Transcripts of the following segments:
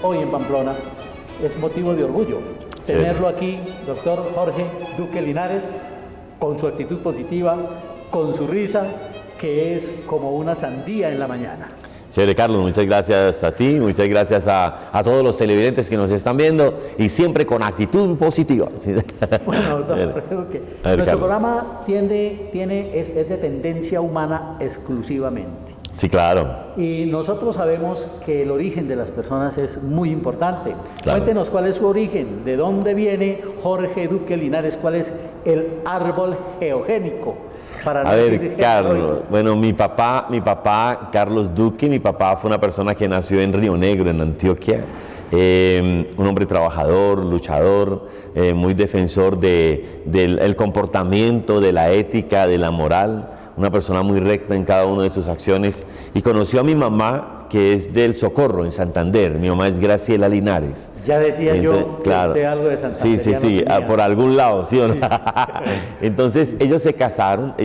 hoy en Pamplona, es motivo de orgullo. Sí. Tenerlo aquí, doctor Jorge Duque Linares, con su actitud positiva, con su risa, que es como una sandía en la mañana. Chévere, Carlos, muchas gracias a ti, muchas gracias a todos los televidentes que nos están viendo y siempre con actitud positiva. Bueno, doctor, Duque, nuestro programa es de tendencia humana exclusivamente. Sí, claro. Y nosotros sabemos que el origen de las personas es muy importante. Claro. Cuéntenos cuál es su origen, de dónde viene Jorge Duque Linares, cuál es el árbol geogénico. Para A ver, Carlos, bueno, mi papá, Carlos Duque, mi papá fue una persona que nació en Río Negro, en Antioquia, un hombre trabajador, luchador, muy defensor del comportamiento, de la ética, de la moral, una persona muy recta en cada una de sus acciones, y conoció a mi mamá, que es del Socorro, en Santander. Mi mamá es Graciela Linares. Ya decía entonces, yo que claro, usted algo de Santander. Sí, por algún lado, ¿sí o no? Sí, sí. Entonces, ellos se casaron, y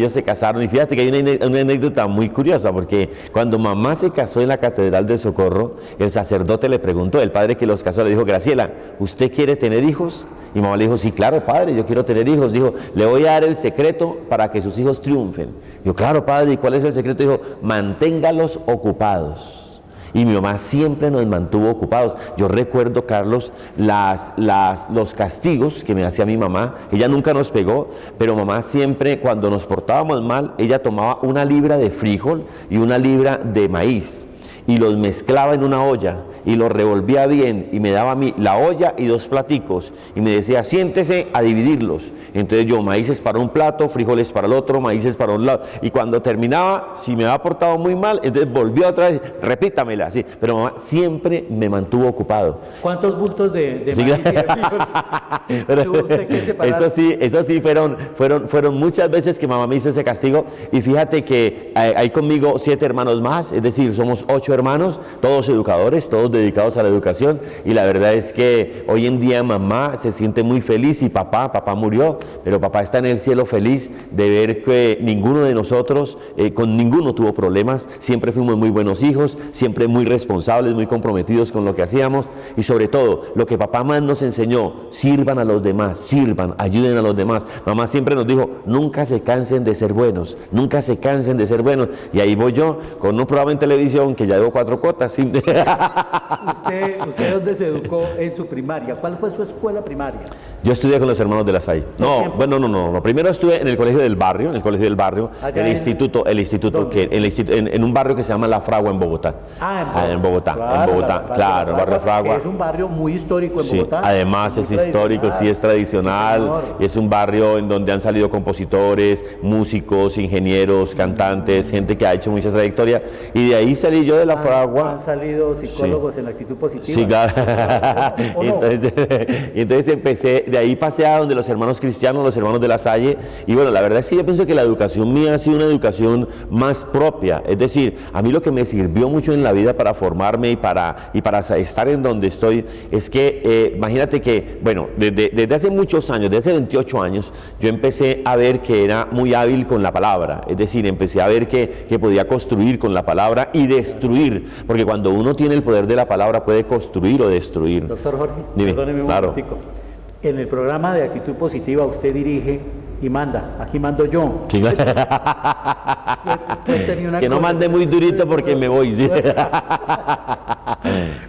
fíjate que hay una anécdota muy curiosa, porque cuando mamá se casó en la Catedral del Socorro, el sacerdote le preguntó, el padre que los casó le dijo, Graciela, ¿usted quiere tener hijos? Y mamá le dijo, sí, claro, padre, yo quiero tener hijos. Dijo, le voy a dar el secreto para que sus hijos triunfen. Dijo, claro, padre, ¿y cuál es el secreto? Dijo, manténgalos ocupados. Y mi mamá siempre nos mantuvo ocupados. Yo recuerdo, Carlos, los castigos que me hacía mi mamá. Ella nunca nos pegó, pero mamá siempre, cuando nos portábamos mal, ella tomaba 1 libra de frijol y 1 libra de maíz y los mezclaba en una olla y los revolvía bien y me daba a mí la olla y 2 platicos y me decía, siéntese a dividirlos. Entonces yo, maíces para un plato, frijoles para el otro, maíces para un lado, y cuando terminaba, si me había portado muy mal, entonces volvía otra vez, repítamela, así. Pero mamá siempre me mantuvo ocupado. ¿Cuántos bultos de maíz y de frijol tuvo usted que separar? Eso sí, fueron muchas veces que mamá me hizo ese castigo, y fíjate que hay conmigo 7 hermanos más, es decir, somos 8 hermanos, todos educadores, todos dedicados a la educación, y la verdad es que hoy en día mamá se siente muy feliz, y papá murió, pero papá está en el cielo feliz de ver que ninguno de nosotros, con ninguno tuvo problemas, siempre fuimos muy buenos hijos, siempre muy responsables, muy comprometidos con lo que hacíamos, y sobre todo, lo que papá más nos enseñó, sirvan a los demás, sirvan, ayuden a los demás. Mamá siempre nos dijo, nunca se cansen de ser buenos, nunca se cansen de ser buenos, y ahí voy yo, con un programa en televisión que ya llevo 4 cuotas. ¿Sí? ¿Usted dónde se educó en su primaria? ¿Cuál fue su escuela primaria? Yo estudié con los hermanos de la Salle. No. Primero estuve en el colegio del barrio, en un barrio que se llama La Fragua, en Bogotá. En Bogotá, claro, el barrio Fragua. Es un barrio muy histórico en Bogotá. Además es histórico, sí, es tradicional, y es un barrio en donde han salido compositores, músicos, ingenieros, cantantes, gente que ha hecho mucha trayectoria, y de ahí salí yo de La Fragua. Han salido psicólogos en la actitud positiva. Sí, claro. Entonces empecé, de ahí pasé a donde los hermanos cristianos, los hermanos de la Salle, y bueno, la verdad es que yo pienso que la educación mía ha sido una educación más propia, es decir, a mí lo que me sirvió mucho en la vida para formarme y para estar en donde estoy, es que, imagínate que, bueno, desde hace muchos años, desde hace 28 años, yo empecé a ver que era muy hábil con la palabra, es decir, empecé a ver que podía construir con la palabra y destruir, porque cuando uno tiene el poder de la palabra puede construir o destruir. Doctor Jorge, dime, perdóneme un momentico. En el programa de actitud positiva usted dirige y manda. Aquí mando yo. Sí, claro. Es que no mande muy durito porque me voy. ¿Sí?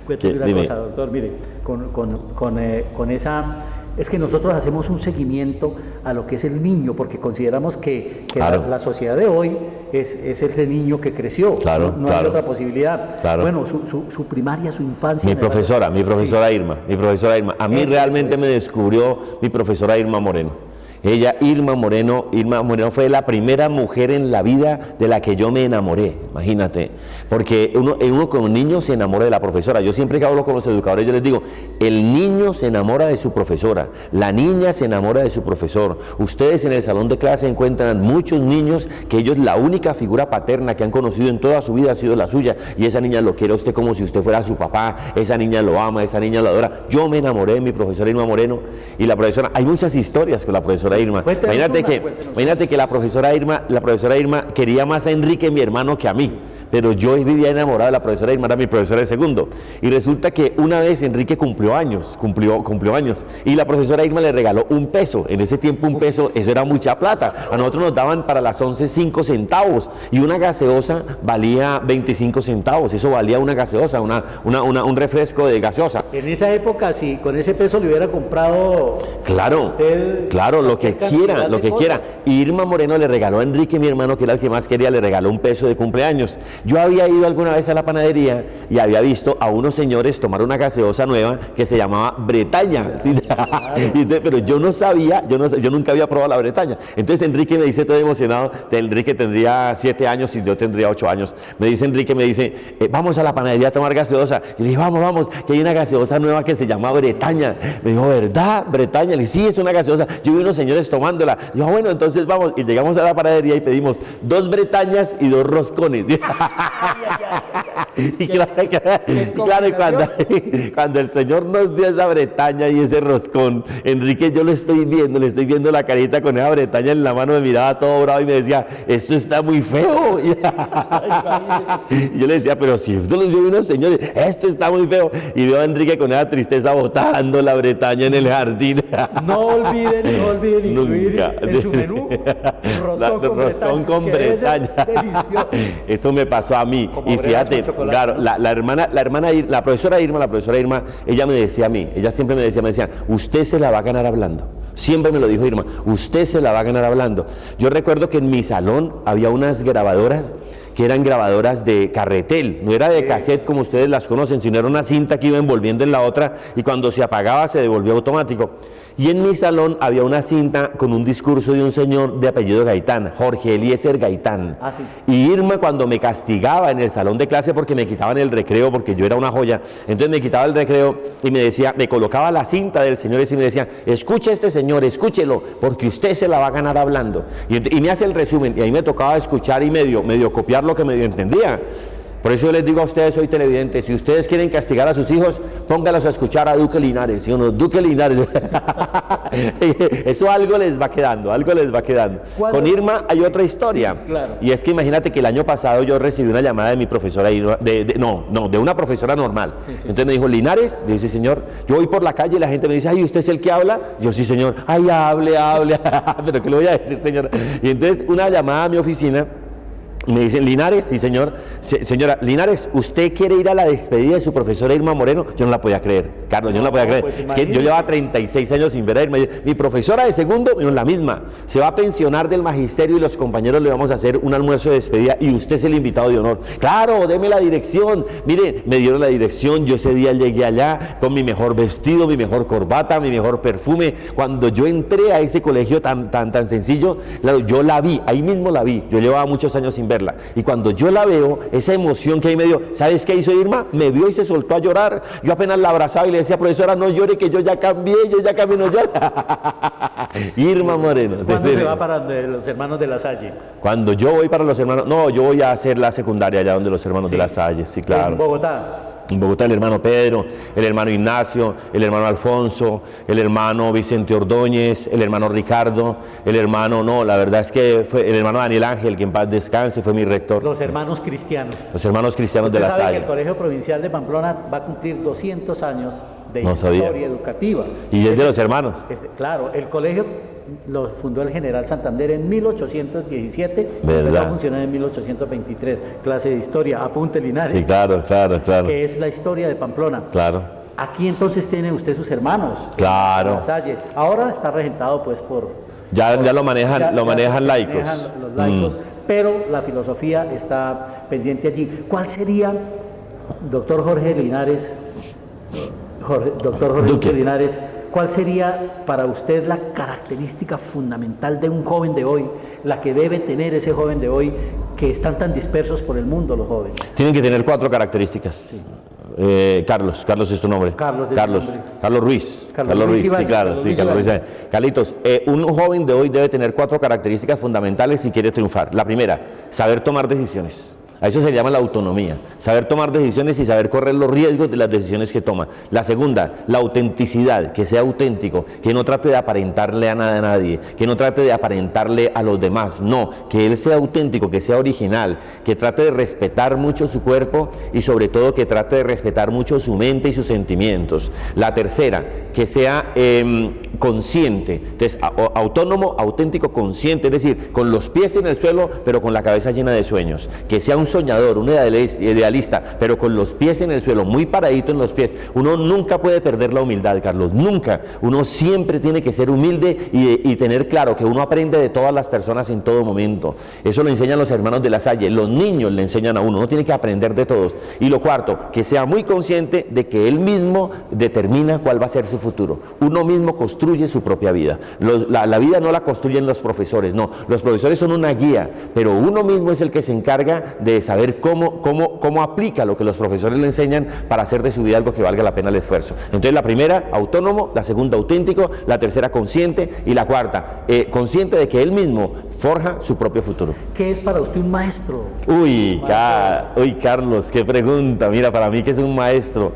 Cuénteme una cosa, doctor. Mire, con esa... Es que nosotros hacemos un seguimiento a lo que es el niño, porque consideramos que claro, la sociedad de hoy es ese niño que creció, claro, no hay otra posibilidad. Claro. Bueno, su primaria, su infancia. Mi profesora Irma. A mí realmente me descubrió mi profesora Irma Moreno. Ella, Irma Moreno fue la primera mujer en la vida de la que yo me enamoré, imagínate, porque uno como niño se enamora de la profesora. Yo siempre que hablo con los educadores, yo les digo, el niño se enamora de su profesora, la niña se enamora de su profesor. Ustedes en el salón de clase encuentran muchos niños que ellos, la única figura paterna que han conocido en toda su vida ha sido la suya, y esa niña lo quiere a usted como si usted fuera su papá, esa niña lo ama, esa niña lo adora. Yo me enamoré de mi profesora Irma Moreno, y la profesora, hay muchas historias con la profesora Irma. Imagínate que la profesora Irma quería más a Enrique, mi hermano, que a mí, pero yo vivía enamorado de la profesora Irma, era mi profesora de segundo. Y resulta que una vez Enrique cumplió años, y la profesora Irma le regaló $1. En ese tiempo $1, eso era mucha plata. A nosotros nos daban para las 11 5 centavos, y una gaseosa valía 25 centavos, eso valía una gaseosa, un refresco de gaseosa. En esa época, si con ese peso le hubiera comprado Claro, claro, lo que quiera, lo que quiera. Y Irma Moreno le regaló a Enrique, mi hermano, que era el que más quería, le regaló $1 de cumpleaños. Yo había ido alguna vez a la panadería y había visto a unos señores tomar una gaseosa nueva que se llamaba Bretaña, ¿sí? Pero yo no sabía, yo nunca había probado la Bretaña. Entonces Enrique me dice todo emocionado, Enrique tendría 7 años y yo tendría 8 años. Me dice Enrique, vamos a la panadería a tomar gaseosa. Y le dije, vamos, que hay una gaseosa nueva que se llama Bretaña. Me dijo, ¿verdad? Bretaña. Le dije, sí, es una gaseosa. Yo vi unos señores tomándola. Yo, bueno, entonces vamos. Y llegamos a la panadería y pedimos 2 Bretañas y 2 roscones. Y claro, cuando el señor nos dio esa Bretaña y ese roscón, Enrique, yo le estoy viendo la carita con esa Bretaña en la mano, me miraba todo bravo y me decía, esto está muy feo. Y yo le decía, pero si esto lo vio unos señores, esto está muy feo. Y veo a Enrique con esa tristeza botando la Bretaña en el jardín. No olviden incluir en su menú roscón con Bretaña. Eso me pasó a mí. Y fíjate, claro, la profesora Irma, ella me decía a mí, ella siempre me decía, usted se la va a ganar hablando. Siempre me lo dijo Irma, usted se la va a ganar hablando. Yo recuerdo que en mi salón había unas grabadoras que eran grabadoras de carretel, no era de cassette como ustedes las conocen, sino era una cinta que iba envolviendo en la otra y cuando se apagaba se devolvía automático. Y en mi salón había una cinta con un discurso de un señor de apellido Gaitán, Jorge Eliezer Gaitán. Sí. Y Irma, cuando me castigaba en el salón de clase porque me quitaban el recreo, porque yo era una joya, entonces me quitaba el recreo y me decía, me colocaba la cinta del señor ese y me decía, escuche a este señor, escúchelo, porque usted se la va a ganar hablando. Y me hace el resumen, y ahí me tocaba escuchar y medio copiar lo que medio entendía. Por eso yo les digo a ustedes, hoy televidentes, si ustedes quieren castigar a sus hijos, póngalos a escuchar a Duque Linares, ¿sí o no? Duque Linares. Eso algo les va quedando. Con Irma hay otra historia. Sí, claro. Y es que imagínate que el año pasado yo recibí una llamada de mi profesora Irma, de una profesora normal. Sí. Entonces me dijo, Linares, le dice, señor, yo voy por la calle y la gente me dice, ay, ¿usted es el que habla? Yo, sí, señor. Ay, hable. Pero ¿qué le voy a decir, señor? Y entonces una llamada a mi oficina. Me dicen, Linares, sí señor, señora, Linares, ¿usted quiere ir a la despedida de su profesora Irma Moreno? Yo no la podía creer, Carlos, yo no la podía creer. Pues es que yo llevaba 36 años sin ver a Irma. Mi profesora de segundo, la misma, se va a pensionar del magisterio y los compañeros le vamos a hacer un almuerzo de despedida y usted es el invitado de honor. Claro, deme la dirección. Mire, me dieron la dirección, yo ese día llegué allá con mi mejor vestido, mi mejor corbata, mi mejor perfume. Cuando yo entré a ese colegio tan sencillo, claro, yo la vi, ahí mismo la vi, yo llevaba muchos años sin verla. Y cuando yo la veo, esa emoción que ahí me dio, ¿sabes qué hizo Irma? Me vio y se soltó a llorar. Yo apenas la abrazaba y le decía, profesora, no llore, que yo ya cambié, no llora. Irma Moreno. ¿Cuándo se va para los hermanos de La Salle? Cuando yo voy para los hermanos, no, yo voy a hacer la secundaria allá donde los hermanos de La Salle, sí, claro. ¿En Bogotá? En Bogotá el hermano Pedro, el hermano Ignacio, el hermano Alfonso, el hermano Vicente Ordóñez, el hermano Ricardo, la verdad es que fue el hermano Daniel Ángel, que en paz descanse, fue mi rector. Los hermanos cristianos. Los hermanos cristianos de La Sabe Salle. que el Colegio Provincial de Pamplona va a cumplir 200 años de historia educativa. Y es de los hermanos. Claro, el colegio lo fundó el general Santander en 1817, ¿verdad? Va a funcionar en 1823. Clase de historia, apunte Linares. Sí, claro. Que es la historia de Pamplona. Claro. Aquí entonces tiene usted sus hermanos. Claro. La Salle. Ahora está regentado pues por... Ya lo manejan laicos. Manejan los laicos, pero la filosofía está pendiente allí. ¿Cuál sería, doctor Jorge Linares, Duque Linares, cuál sería para usted la característica fundamental de un joven de hoy, la que debe tener ese joven de hoy, que están tan dispersos por el mundo los jóvenes? Tienen que tener 4 características. Sí. Carlos es tu nombre. Carlos Ruiz. Carlos Ruiz, sí, claro, sí, Carlos Ruiz. Carlitos, un joven de hoy debe tener 4 características fundamentales si quiere triunfar. La primera, saber tomar decisiones. A eso se llama la autonomía, saber tomar decisiones y saber correr los riesgos de las decisiones que toma. La segunda, la autenticidad, que sea auténtico, que no trate de aparentarle a nada a nadie, que no trate de aparentarle a los demás, no, que él sea auténtico, que sea original, que trate de respetar mucho su cuerpo y sobre todo que trate de respetar mucho su mente y sus sentimientos. La tercera, que sea consciente, entonces autónomo, auténtico, consciente, es decir, con los pies en el suelo, pero con la cabeza llena de sueños, que sea un soñador, un idealista, pero con los pies en el suelo, muy paradito en los pies. Uno nunca puede perder la humildad, Carlos, nunca. Uno siempre tiene que ser humilde y tener claro que uno aprende de todas las personas en todo momento. Eso lo enseñan los hermanos de La Salle, los niños le enseñan a uno tiene que aprender de todos. Y lo cuarto, que sea muy consciente de que él mismo determina cuál va a ser su futuro. Uno mismo construye su propia vida. La vida no la construyen los profesores, no, los profesores son una guía, pero uno mismo es el que se encarga de saber cómo aplica lo que los profesores le enseñan para hacer de su vida algo que valga la pena el esfuerzo. Entonces la primera, autónomo, la segunda, auténtico, la tercera, consciente, y la cuarta, consciente de que él mismo forja su propio futuro. ¿Qué es para usted un maestro? Uy, Carlos, qué pregunta. Mira, para mí, ¿qué es un maestro?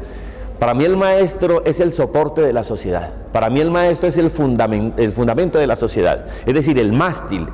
Para mí el maestro es el soporte de la sociedad. Para mí el maestro es el fundamento de la sociedad. Es decir, el mástil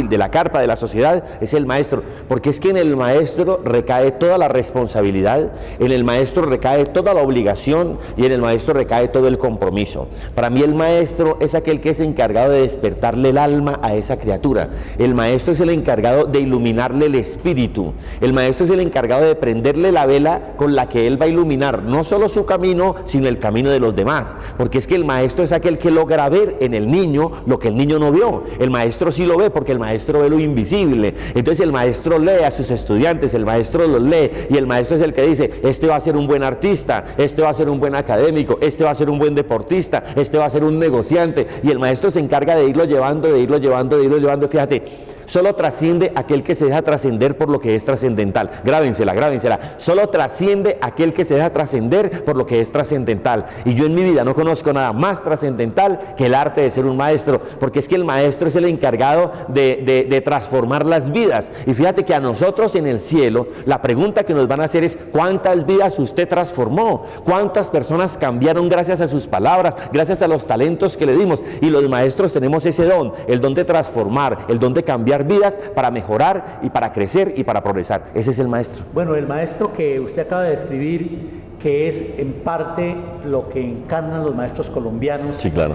de la carpa de la sociedad es el maestro. Porque es que en el maestro recae toda la responsabilidad, en el maestro recae toda la obligación y en el maestro recae todo el compromiso. Para mí el maestro es aquel que es encargado de despertarle el alma a esa criatura. El maestro es el encargado de iluminarle el espíritu. El maestro es el encargado de prenderle la vela con la que él va a iluminar no solo su camino, sino el camino de los demás. Porque es que el maestro es aquel que logra ver en el niño lo que el niño no vio. El maestro sí lo ve porque el maestro ve lo invisible. Entonces el maestro lee a sus estudiantes, el maestro los lee y el maestro es el que dice, este va a ser un buen artista, este va a ser un buen académico, este va a ser un buen deportista, este va a ser un negociante, y el maestro se encarga de irlo llevando, fíjate. Solo trasciende aquel que se deja trascender por lo que es trascendental. Grábensela. Solo trasciende aquel que se deja trascender por lo que es trascendental. Y yo en mi vida no conozco nada más trascendental que el arte de ser un maestro, porque es que el maestro es el encargado de transformar las vidas. Y fíjate que a nosotros en el cielo, la pregunta que nos van a hacer es, ¿cuántas vidas usted transformó? ¿Cuántas personas cambiaron gracias a sus palabras, gracias a los talentos que le dimos? Y los maestros tenemos ese don, el don de transformar, el don de cambiar vidas para mejorar y para crecer y para progresar. Ese es el maestro. Bueno, el maestro que usted acaba de describir, que es en parte lo que encarnan los maestros colombianos. Sí, claro.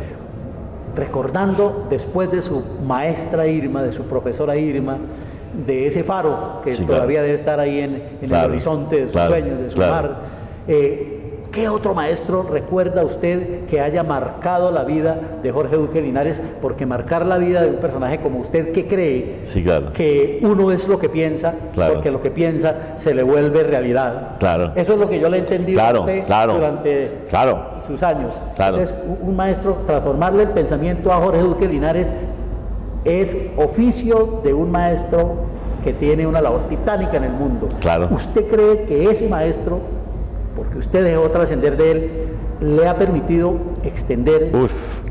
Recordando después de su maestra Irma, de su profesora Irma, de ese faro que todavía debe estar ahí en el horizonte de sus sueños, de su mar. ¿Qué otro maestro recuerda usted que haya marcado la vida de Jorge Duque Linares? Porque marcar la vida de un personaje como usted, que cree que uno es lo que piensa, porque lo que piensa se le vuelve realidad. Eso es lo que yo le he entendido a usted durante sus años. Entonces, un maestro, transformarle el pensamiento a Jorge Duque Linares es oficio de un maestro que tiene una labor titánica en el mundo. ¿Usted cree que ese maestro, porque usted dejó trascender de él, le ha permitido extender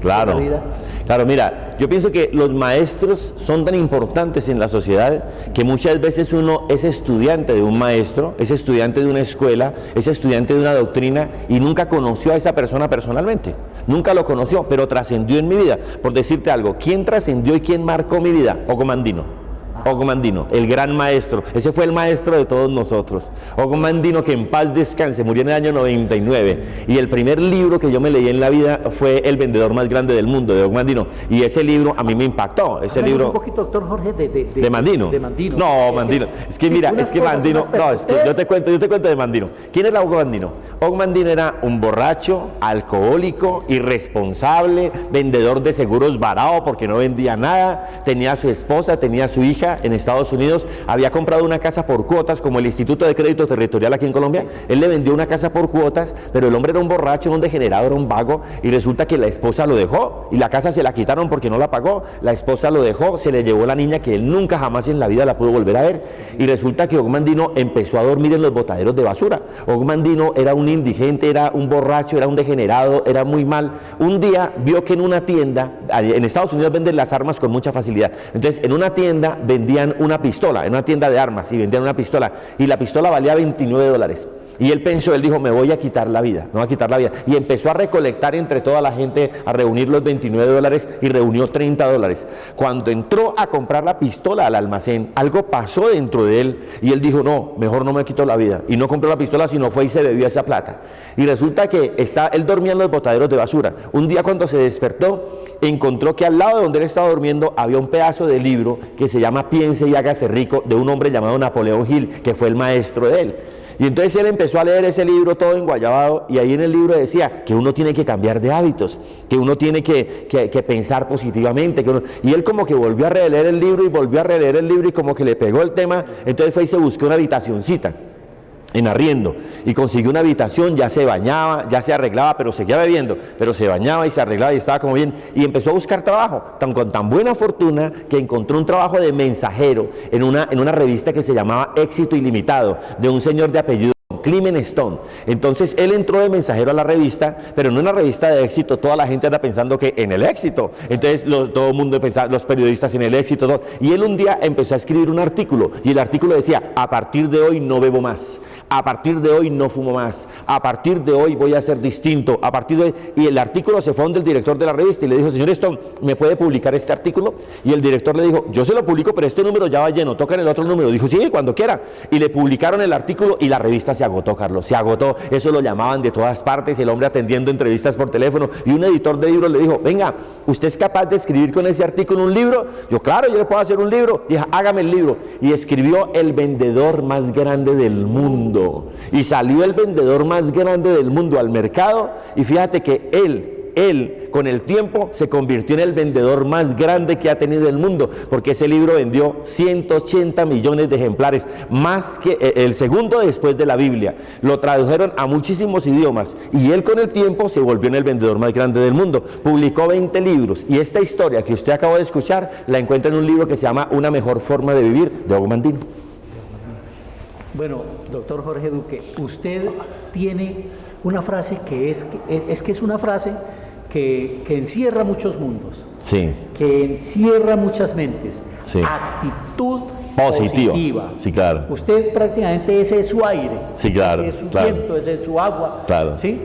la vida? Claro, mira, yo pienso que los maestros son tan importantes en la sociedad que muchas veces uno es estudiante de un maestro, es estudiante de una escuela, es estudiante de una doctrina y nunca conoció a esa persona personalmente. Nunca lo conoció, pero trascendió en mi vida. Por decirte algo, ¿quién trascendió y quién marcó mi vida? Ogmandino. Ogmandino, el gran maestro, ese fue el maestro de todos nosotros. Ogmandino, que en paz descanse, murió en el año 99 y el primer libro que yo me leí en la vida fue El vendedor más grande del mundo, de Ogmandino, y ese libro a mí me impactó. Ese libro, un poquito, doctor Jorge, de Mandino. No, Mandino, es que mira, es que Mandino, yo te cuento de Mandino. ¿Quién era Ogmandino? Ogmandino era un borracho, alcohólico, irresponsable, vendedor de seguros varado porque no vendía nada, tenía a su esposa, tenía a su hija en Estados Unidos, había comprado una casa por cuotas como el Instituto de Crédito Territorial aquí en Colombia. Él le vendió una casa por cuotas, pero el hombre era un borracho, era un degenerado, era un vago, y resulta que la esposa lo dejó y la casa se la quitaron porque no la pagó. La esposa lo dejó, se le llevó la niña que él nunca jamás en la vida la pudo volver a ver, y resulta que Ogmandino empezó a dormir en los botaderos de basura. Ogmandino era un indigente, era un borracho, era un degenerado, era muy mal. Un día vio que en una tienda, en Estados Unidos venden las armas con mucha facilidad, entonces en una tienda vendían vendían una pistola, en una tienda de armas, y vendían una pistola, y la pistola valía $29. Y él dijo, me voy a quitar la vida, me voy a quitar la vida. Y empezó a recolectar entre toda la gente, a reunir los $29 y reunió $30. Cuando entró a comprar la pistola al almacén, algo pasó dentro de él y él dijo, no, mejor no me quito la vida. Y no compró la pistola, sino fue y se bebió esa plata. Y resulta que él dormía en los botaderos de basura. Un día cuando se despertó, encontró que al lado de donde él estaba durmiendo había un pedazo de libro que se llama Piense y hágase rico, de un hombre llamado Napoleón Hill, que fue el maestro de él. Y entonces él empezó a leer ese libro todo enguayabado, y ahí en el libro decía que uno tiene que cambiar de hábitos, que uno tiene que pensar positivamente, y él como que volvió a releer el libro y volvió a releer el libro y como que le pegó el tema. Entonces fue y se buscó una habitacioncita en arriendo y consiguió una habitación, ya se bañaba, ya se arreglaba, pero seguía bebiendo, pero se bañaba y se arreglaba y estaba como bien, y empezó a buscar trabajo, con tan buena fortuna que encontró un trabajo de mensajero en una revista que se llamaba Éxito Ilimitado, de un señor de apellido Clement Stone. Entonces él entró de mensajero a la revista, pero no en una revista de éxito. Toda la gente anda pensando que en el éxito, entonces todo el mundo pensaba, los periodistas en el éxito, todo. Y él un día empezó a escribir un artículo, y el artículo decía, a partir de hoy no bebo más, a partir de hoy no fumo más, a partir de hoy voy a ser distinto, a partir de hoy. Y el artículo se fue donde el director de la revista y le dijo, señor Stone, ¿me puede publicar este artículo? Y el director le dijo, yo se lo publico, pero este número ya va lleno, toca en el otro número. Dijo, sí, cuando quiera. Y le publicaron el artículo y la revista se agotó, Carlos, se agotó. Eso lo llamaban de todas partes, el hombre atendiendo entrevistas por teléfono, y un editor de libros le dijo, venga, ¿usted es capaz de escribir con ese artículo un libro? Yo, claro, yo le puedo hacer un libro. Y dijo, hágame el libro. Y escribió El vendedor más grande del mundo. Y salió el vendedor más grande del mundo al mercado, y fíjate que él con el tiempo se convirtió en el vendedor más grande que ha tenido el mundo, porque ese libro vendió 180 millones de ejemplares, más que el segundo después de la Biblia. Lo tradujeron a muchísimos idiomas, y él con el tiempo se volvió en el vendedor más grande del mundo. Publicó 20 libros, y esta historia que usted acaba de escuchar la encuentra en un libro que se llama Una mejor forma de vivir, de Hugo Mandino. Bueno, doctor Jorge Duque, usted tiene una frase que es una frase que encierra muchos mundos, sí, que encierra muchas mentes, sí. Actitud positiva. Sí, claro. Usted prácticamente ese es su aire, sí, claro, ese es su claro. viento, ese es su agua, claro. ¿sí?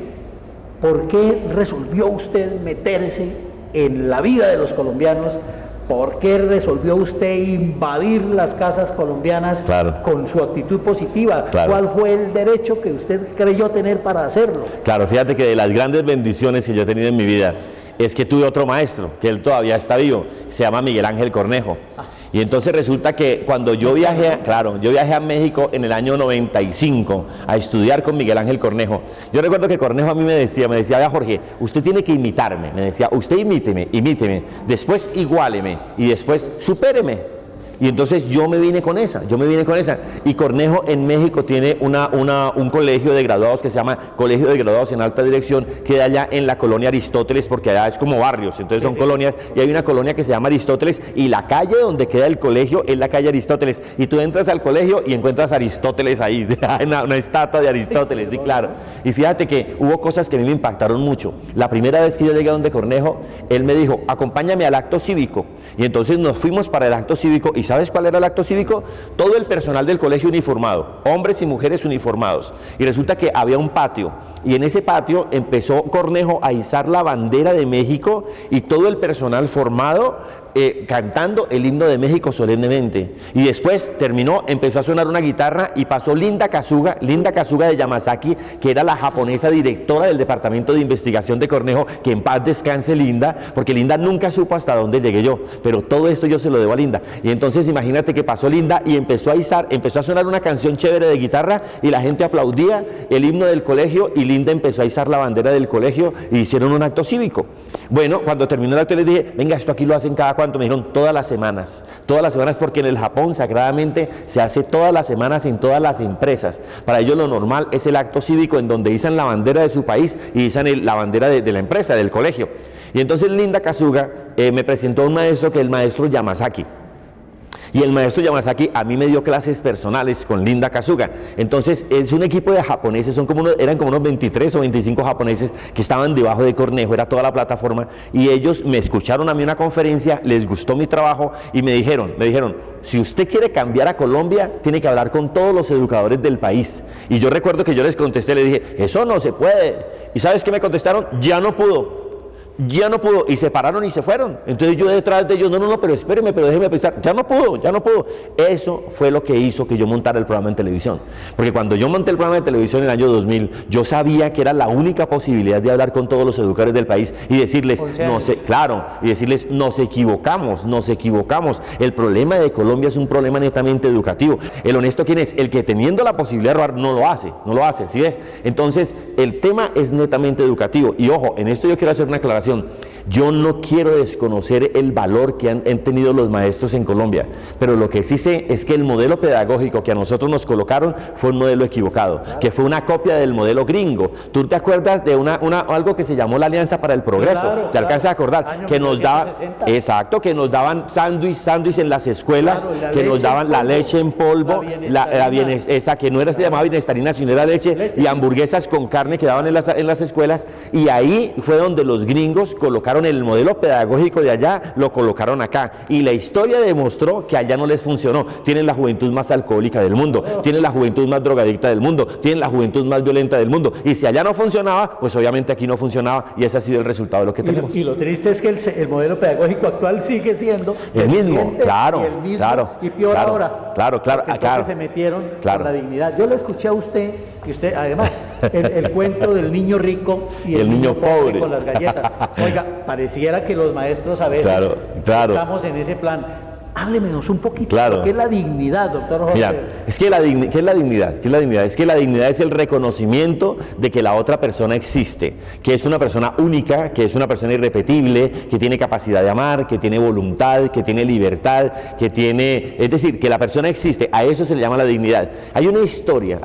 ¿Por qué resolvió usted meterse en la vida de los colombianos? ¿Por qué resolvió usted invadir las casas colombianas, claro, con su actitud positiva? Claro. ¿Cuál fue el derecho que usted creyó tener para hacerlo? Claro, fíjate que de las grandes bendiciones que yo he tenido en mi vida es que tuve otro maestro, que él todavía está vivo, se llama Miguel Ángel Cornejo. Y entonces resulta que cuando yo viajé a México en el año 95 a estudiar con Miguel Ángel Cornejo. Yo recuerdo que Cornejo a mí me decía, vea Jorge, usted tiene que imitarme, me decía, usted imíteme, después iguáleme y después supéreme. Y entonces yo me vine con esa. Y Cornejo en México tiene un colegio de graduados que se llama Colegio de Graduados en Alta Dirección, queda allá en la colonia Aristóteles, porque allá es como barrios, entonces son colonias, y hay una colonia que se llama Aristóteles, y la calle donde queda el colegio es la calle Aristóteles, y tú entras al colegio y encuentras a Aristóteles ahí, una estatua de Aristóteles, sí, claro. Y fíjate que hubo cosas que a mí me impactaron mucho. La primera vez que yo llegué a donde Cornejo, él me dijo, acompáñame al acto cívico, y entonces nos fuimos para el acto cívico. ¿Y sabes cuál era el acto cívico? Todo el personal del colegio uniformado, hombres y mujeres uniformados. Y resulta que había un patio, y en ese patio empezó Cornejo a izar la bandera de México, y todo el personal formado cantando el himno de México solemnemente. Y después empezó a sonar una guitarra, y pasó Linda Kasuga de Yamazaki, que era la japonesa directora del departamento de investigación de Cornejo, que en paz descanse Linda, porque Linda nunca supo hasta dónde llegué yo, pero todo esto yo se lo debo a Linda. Y entonces imagínate que pasó Linda y empezó a sonar una canción chévere de guitarra, y la gente aplaudía el himno del colegio, y Linda empezó a izar la bandera del colegio, y hicieron un acto cívico. Bueno, cuando terminó el acto les dije, venga, esto aquí lo hacen cada cuánto. Me dijeron todas las semanas, porque en el Japón sagradamente se hace todas las semanas en todas las empresas. Para ellos lo normal es el acto cívico, en donde izan la bandera de su país y izan la bandera de la empresa, del colegio. Y entonces Linda Kasuga me presentó a un maestro, que es el maestro Yamazaki. Y el maestro Yamasaki a mí me dio clases personales con Linda Kasuga. Entonces es un equipo de japoneses, eran como unos 23 o 25 japoneses que estaban debajo de Cornejo, era toda la plataforma, y ellos me escucharon a mí una conferencia, les gustó mi trabajo y me dijeron, si usted quiere cambiar a Colombia, tiene que hablar con todos los educadores del país. Y yo recuerdo que yo les contesté, les dije, eso no se puede. ¿Y sabes qué me contestaron? Ya no pudo, y se pararon y se fueron. Entonces yo detrás de ellos, no, pero espéreme, pero déjeme pensar, ya no pudo. Eso fue lo que hizo que yo montara el programa en televisión, porque cuando yo monté el programa de televisión en el año 2000, yo sabía que era la única posibilidad de hablar con todos los educadores del país y decirles, nos equivocamos, el problema de Colombia es un problema netamente educativo. El honesto, ¿quién es? El que teniendo la posibilidad de robar no lo hace, ¿sí ves? Entonces el tema es netamente educativo, y ojo, en esto yo quiero hacer una aclaración. Yo no quiero desconocer el valor que han tenido los maestros en Colombia, pero lo que sí sé es que el modelo pedagógico que a nosotros nos colocaron fue un modelo equivocado, que fue una copia del modelo gringo. ¿Tú te acuerdas de algo que se llamó la Alianza para el Progreso? ¿Te alcanzas a acordar? Que nos daban sándwich en las escuelas, que nos daban la leche en polvo, esa que no era, se llamaba bienestarina, sino era leche, y hamburguesas con carne que daban en las escuelas, y ahí fue donde los gringos colocaron el modelo pedagógico de allá, lo colocaron acá, y la historia demostró que allá no les funcionó. Tienen la juventud más alcohólica del mundo, tienen la juventud más drogadicta del mundo, tienen la juventud más violenta del mundo, y si allá no funcionaba, pues obviamente aquí no funcionaba, y ese ha sido el resultado de lo que tenemos. Y lo triste es que el modelo pedagógico actual sigue siendo el mismo, claro, y peor ahora. Claro. Entonces se metieron con la dignidad. Yo le escuché a usted, y usted, además, el cuento del niño rico y el niño pobre con las galletas. Oiga, pareciera que los maestros a veces estamos en ese plan. Háblemenos un poquito, ¿qué es la dignidad, doctor Jorge? Mira, ¿qué es la dignidad? Es que la dignidad es el reconocimiento de que la otra persona existe, que es una persona única, que es una persona irrepetible, que tiene capacidad de amar, que tiene voluntad, que tiene libertad, es decir, que la persona existe. A eso se le llama la dignidad. Hay una historia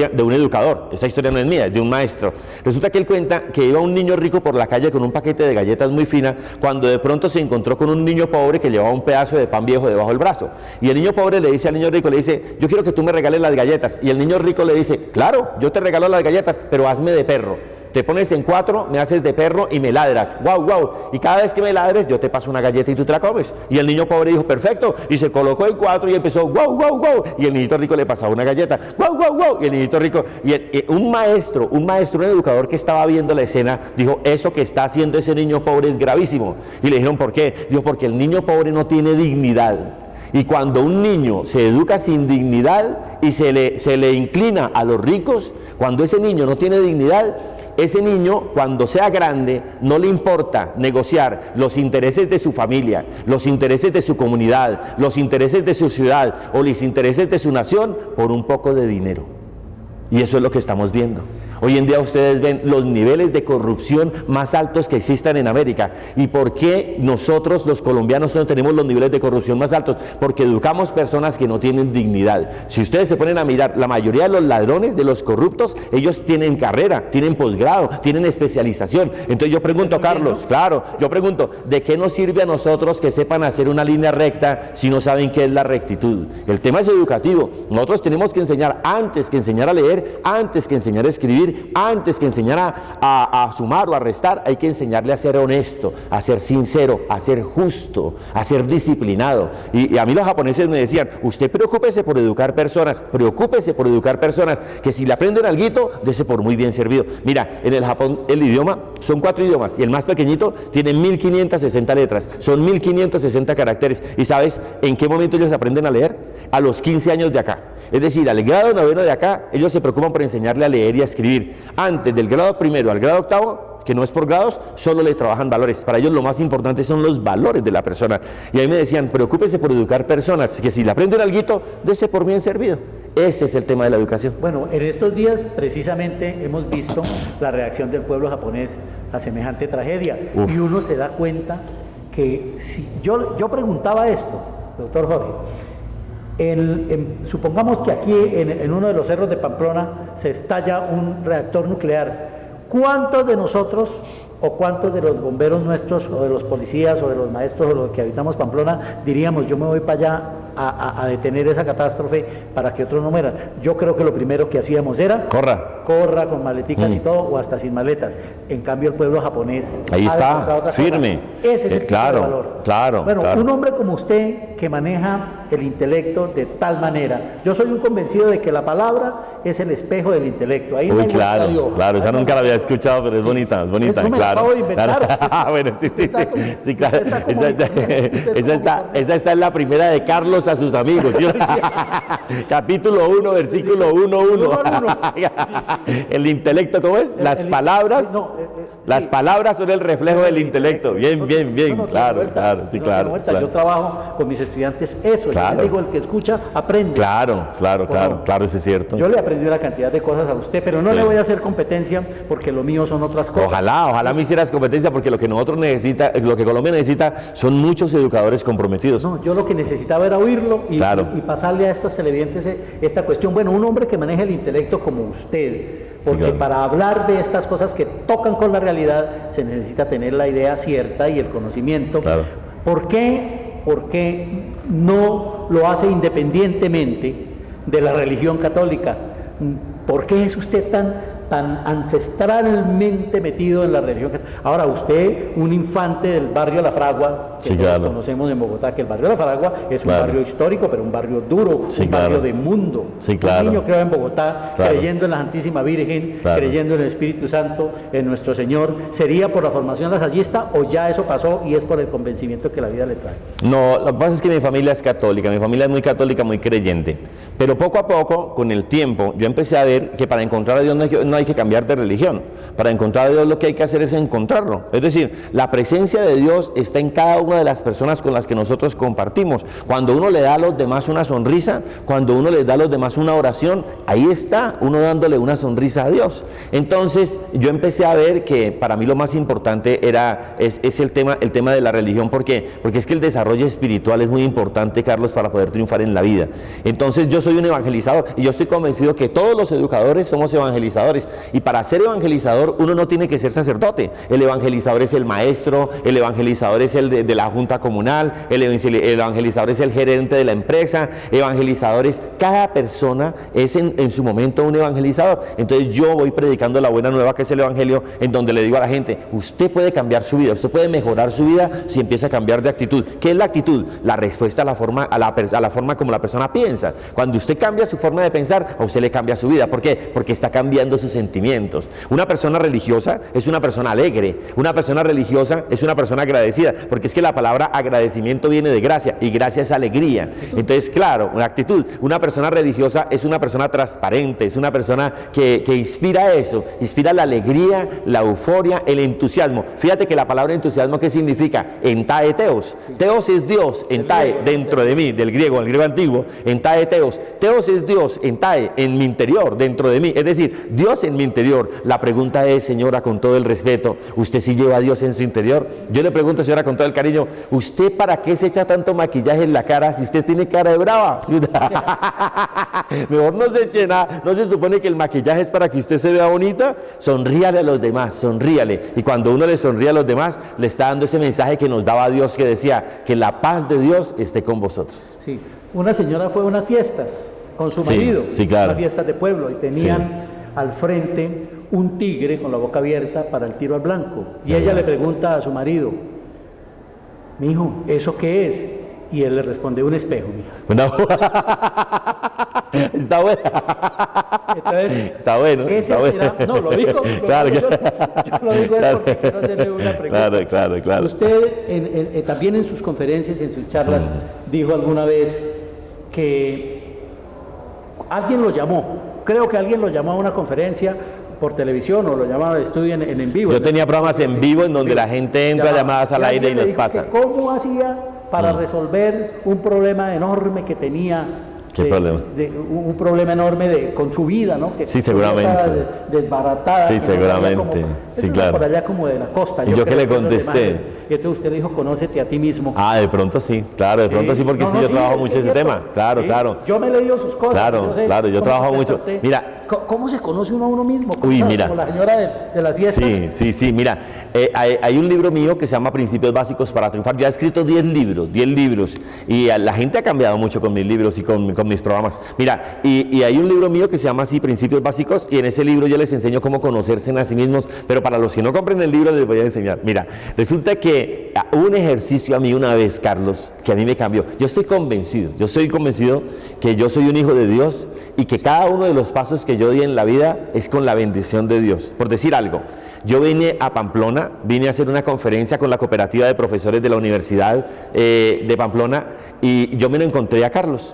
de un educador. Esa historia no es mía, es de un maestro. Resulta que él cuenta que iba un niño rico por la calle con un paquete de galletas muy fina, cuando de pronto se encontró con un niño pobre que llevaba un pedazo de pan viejo debajo del brazo, y el niño pobre le dice al niño rico, yo quiero que tú me regales las galletas, y el niño rico le dice, claro, yo te regalo las galletas, pero hazme de perro, te pones en 4, me haces de perro y me ladras, wow, y cada vez que me ladres yo te paso una galleta y tú te la comes. Y el niño pobre dijo, perfecto, y se colocó en 4 y empezó, wow, y el niñito rico le pasaba una galleta, wow, y el niñito rico, un maestro, un educador que estaba viendo la escena, dijo, eso que está haciendo ese niño pobre es gravísimo. Y le dijeron, ¿por qué? Dijo, porque el niño pobre no tiene dignidad. Y cuando un niño se educa sin dignidad y se le inclina a los ricos, cuando ese niño no tiene dignidad, ese niño, cuando sea grande, no le importa negociar los intereses de su familia, los intereses de su comunidad, los intereses de su ciudad o los intereses de su nación por un poco de dinero. Y eso es lo que estamos viendo. Hoy en día ustedes ven los niveles de corrupción más altos que existan en América. ¿Y por qué nosotros los colombianos no tenemos los niveles de corrupción más altos? Porque educamos personas que no tienen dignidad. Si ustedes se ponen a mirar, la mayoría de los ladrones, de los corruptos, ellos tienen carrera, tienen posgrado, tienen especialización. Entonces yo pregunto, Carlos, ¿de qué nos sirve a nosotros que sepan hacer una línea recta si no saben qué es la rectitud? El tema es educativo. Nosotros tenemos que enseñar, antes que enseñar a leer, antes que enseñar a escribir, antes que enseñar a sumar o a restar, hay que enseñarle a ser honesto, a ser sincero, a ser justo, a ser disciplinado. Y a mí los japoneses me decían, usted preocúpese por educar personas, que si le aprenden alguito, dése por muy bien servido. Mira, en el Japón el idioma son 4 idiomas y el más pequeñito tiene 1560 letras, son 1560 caracteres. ¿Y sabes en qué momento ellos aprenden a leer? A los 15 años de acá. Es decir, al grado 9 de acá, ellos se preocupan por enseñarle a leer y a escribir. Antes del grado 1 al grado 8, que no es por grados, solo le trabajan valores. Para ellos lo más importante son los valores de la persona. Y ahí me decían, preocúpese por educar personas, que si le aprenden alguito, dése por bien servido. Ese es el tema de la educación. Bueno, en estos días precisamente hemos visto la reacción del pueblo japonés a semejante tragedia. Y uno se da cuenta que si yo preguntaba esto, doctor Jorge, supongamos que aquí en uno de los cerros de Pamplona se estalla un reactor nuclear. ¿Cuántos de nosotros o cuántos de los bomberos nuestros o de los policías o de los maestros o los que habitamos Pamplona diríamos yo me voy para allá a detener esa catástrofe para que otros no mueran? Yo creo que lo primero que hacíamos era corra con maleticas y todo, o hasta sin maletas. En cambio el pueblo japonés ahí está, firme. Ese es el claro, valor. Claro. Bueno, claro. Un hombre como usted que maneja el intelecto de tal manera, yo soy un convencido de que la palabra es el espejo del intelecto. Ahí uy, claro, claro, esa nunca la había escuchado, pero es bonita, no me claro. la acabo de inventar. Ah, bueno, sí, claro. Esa está en la primera de Carlos a sus amigos. ¿Sí? Capítulo 1, versículo 1:1. El intelecto, ¿cómo es? Las palabras. Las palabras son el reflejo del intelecto. Bien, claro. Yo trabajo con mis estudiantes eso. Yo les digo, el que escucha, aprende. Claro, eso es cierto. Yo le aprendí una cantidad de cosas a usted, pero no le voy a hacer competencia porque lo mío son otras cosas. Ojalá me hicieras competencia porque lo que nosotros necesita, lo que Colombia necesita son muchos educadores comprometidos. No, yo lo que necesitaba era oírlo y pasarle a estos televidentes esta cuestión. Bueno, un hombre que maneja el intelecto como usted, porque para hablar de estas cosas que tocan con la realidad se necesita tener la idea cierta y el conocimiento. Claro. ¿Por qué no lo hace independientemente de la religión católica? ¿Por qué es usted tan ancestralmente metido en la religión católica? Ahora, usted, un infante del barrio La Fragua, que todos conocemos en Bogotá, que el barrio La Fragua es un barrio histórico, pero un barrio duro, un barrio de mundo. Un niño creado en Bogotá, creyendo en la Santísima Virgen, creyendo en el Espíritu Santo, en nuestro Señor, ¿sería por la formación lasallista o ya eso pasó y es por el convencimiento que la vida le trae? No, lo que pasa es que mi familia es católica, mi familia es muy católica, muy creyente, pero poco a poco, con el tiempo, yo empecé a ver que para encontrar a Dios no hay que cambiar de religión. Para encontrar a Dios lo que hay que hacer es encontrarlo. Es decir, la presencia de Dios está en cada una de las personas con las que nosotros compartimos. Cuando uno le da a los demás una sonrisa, cuando uno les da a los demás una oración, ahí está uno dándole una sonrisa a Dios. Entonces yo empecé a ver que para mí lo más importante es el tema de la religión. ¿Por qué? Porque es que el desarrollo espiritual es muy importante, Carlos, para poder triunfar en la vida. Entonces yo soy un evangelizador y yo estoy convencido que todos los educadores somos evangelizadores. Y para ser evangelizador uno no tiene que ser sacerdote. El evangelizador es el maestro, el evangelizador es el de la junta comunal, el evangelizador es el gerente de la empresa, evangelizadores, cada persona es en su momento un evangelizador. Entonces yo voy predicando la buena nueva, que es el evangelio, en donde le digo a la gente, usted puede cambiar su vida, usted puede mejorar su vida si empieza a cambiar de actitud. ¿Qué es la actitud? La respuesta a la forma como la persona piensa. Cuando usted cambia su forma de pensar, a usted le cambia su vida. ¿Por qué? Porque está cambiando sus sentimientos. Una persona religiosa es una persona alegre, una persona religiosa es una persona agradecida, porque es que la palabra agradecimiento viene de gracia, y gracia es alegría. Entonces, claro, una actitud. Una persona religiosa es una persona transparente, es una persona que inspira eso, inspira la alegría, la euforia, el entusiasmo. Fíjate que la palabra entusiasmo, ¿qué significa? Entae teos. Teos es Dios, entae, dentro de mí, del griego, el griego antiguo, entae teos. Teos es Dios, entae, en mi interior, dentro de mí, es decir, Dios en mi interior. La pregunta es, señora, con todo el respeto, ¿usted sí lleva a Dios en su interior? Yo le pregunto, señora, con todo el cariño, ¿usted para qué se echa tanto maquillaje en la cara si usted tiene cara de brava? Mejor no se eche nada. ¿No se supone que el maquillaje es para que usted se vea bonita? Sonríale a los demás, sonríale. Y cuando uno le sonríe a los demás, le está dando ese mensaje que nos daba Dios, que decía, que la paz de Dios esté con vosotros. Sí, una señora fue a unas fiestas con su marido, unas fiestas de pueblo, y tenían al frente un tigre con la boca abierta para el tiro al blanco. Y ella le pregunta a su marido, mijo, ¿eso qué es? Y él le responde, un espejo, mija. No. Está bueno. Entonces, está bueno. No, lo digo. Claro, yo lo digo porque quiero hacerle una pregunta. Claro. Usted también en sus conferencias y en sus charlas dijo alguna vez que alguien lo llamó. Creo que alguien lo llamó a una conferencia por televisión o lo llamaban al estudio en vivo. Yo tenía programas en vivo en donde la gente entra llamadas al aire y los pasa. ¿Cómo hacía para resolver un problema enorme que tenía? ¿Qué problema? Un problema enorme con su vida, ¿no? Que sí, seguramente. Desbaratada. Sí, seguramente. Sí, claro. Por allá como de la costa. ¿Y yo qué le contesté? Y entonces usted le dijo, conócete a ti mismo. De pronto sí, claro, de pronto sí, porque yo trabajo mucho ese tema. Claro. Yo me he leído sus cosas. Claro, yo trabajo mucho. Mira, ¿cómo se conoce uno a uno mismo? Uy, mira. Como la señora de las fiestas. Sí, mira, hay un libro mío que se llama Principios Básicos para Triunfar. Yo he escrito 10 libros, y la gente ha cambiado mucho con mis libros y con mis programas. Mira, y hay un libro mío que se llama así, Principios Básicos, y en ese libro yo les enseño cómo conocerse a sí mismos, pero para los que no compren el libro les voy a enseñar. Mira, resulta que hubo un ejercicio a mí una vez, Carlos, que a mí me cambió. Yo soy convencido que yo soy un hijo de Dios y que cada uno de los pasos que yo di en la vida es con la bendición de Dios. Por decir algo, yo vine a Pamplona, vine a hacer una conferencia con la cooperativa de profesores de la Universidad de Pamplona, y yo me lo encontré a Carlos,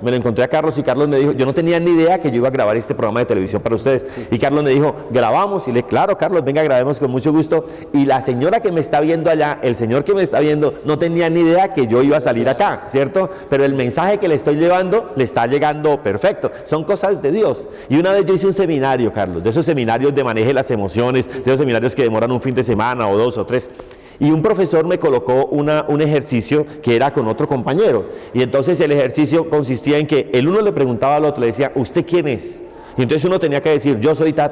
y Carlos me dijo, yo no tenía ni idea que yo iba a grabar este programa de televisión para ustedes, y Carlos me dijo, grabamos, y le dije, claro, Carlos, venga, grabemos con mucho gusto, y la señora que me está viendo allá, el señor que me está viendo, no tenía ni idea que yo iba a salir acá, ¿cierto? Pero el mensaje que le estoy llevando, le está llegando perfecto, son cosas de Dios. Y una vez yo hice un seminario, Carlos, de esos seminarios de manejo de las emociones, de esos seminarios que demoran un fin de semana o 2 o 3, y un profesor me colocó un ejercicio que era con otro compañero, y entonces el ejercicio consistía en que el uno le preguntaba al otro, le decía, ¿usted quién es? Y entonces uno tenía que decir, yo soy ta,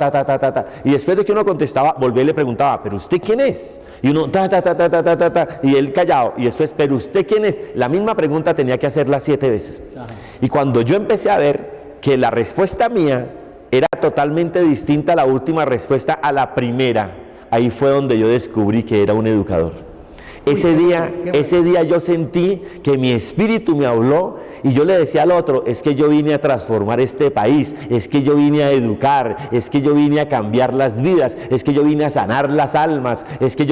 y después de que uno contestaba, volvía y le preguntaba, ¿pero usted quién es? Y uno, y él callado, y después, ¿pero usted quién es? La misma pregunta tenía que hacerla 7 veces. Ajá. Y cuando yo empecé a ver que la respuesta mía era totalmente distinta a la última respuesta a la primera, ahí fue donde yo descubrí que era un educador. Ese día yo sentí que mi espíritu me habló, y yo le decía al otro, es que yo vine a transformar este país, es que yo vine a educar, es que yo vine a cambiar las vidas, es que yo vine a sanar las almas,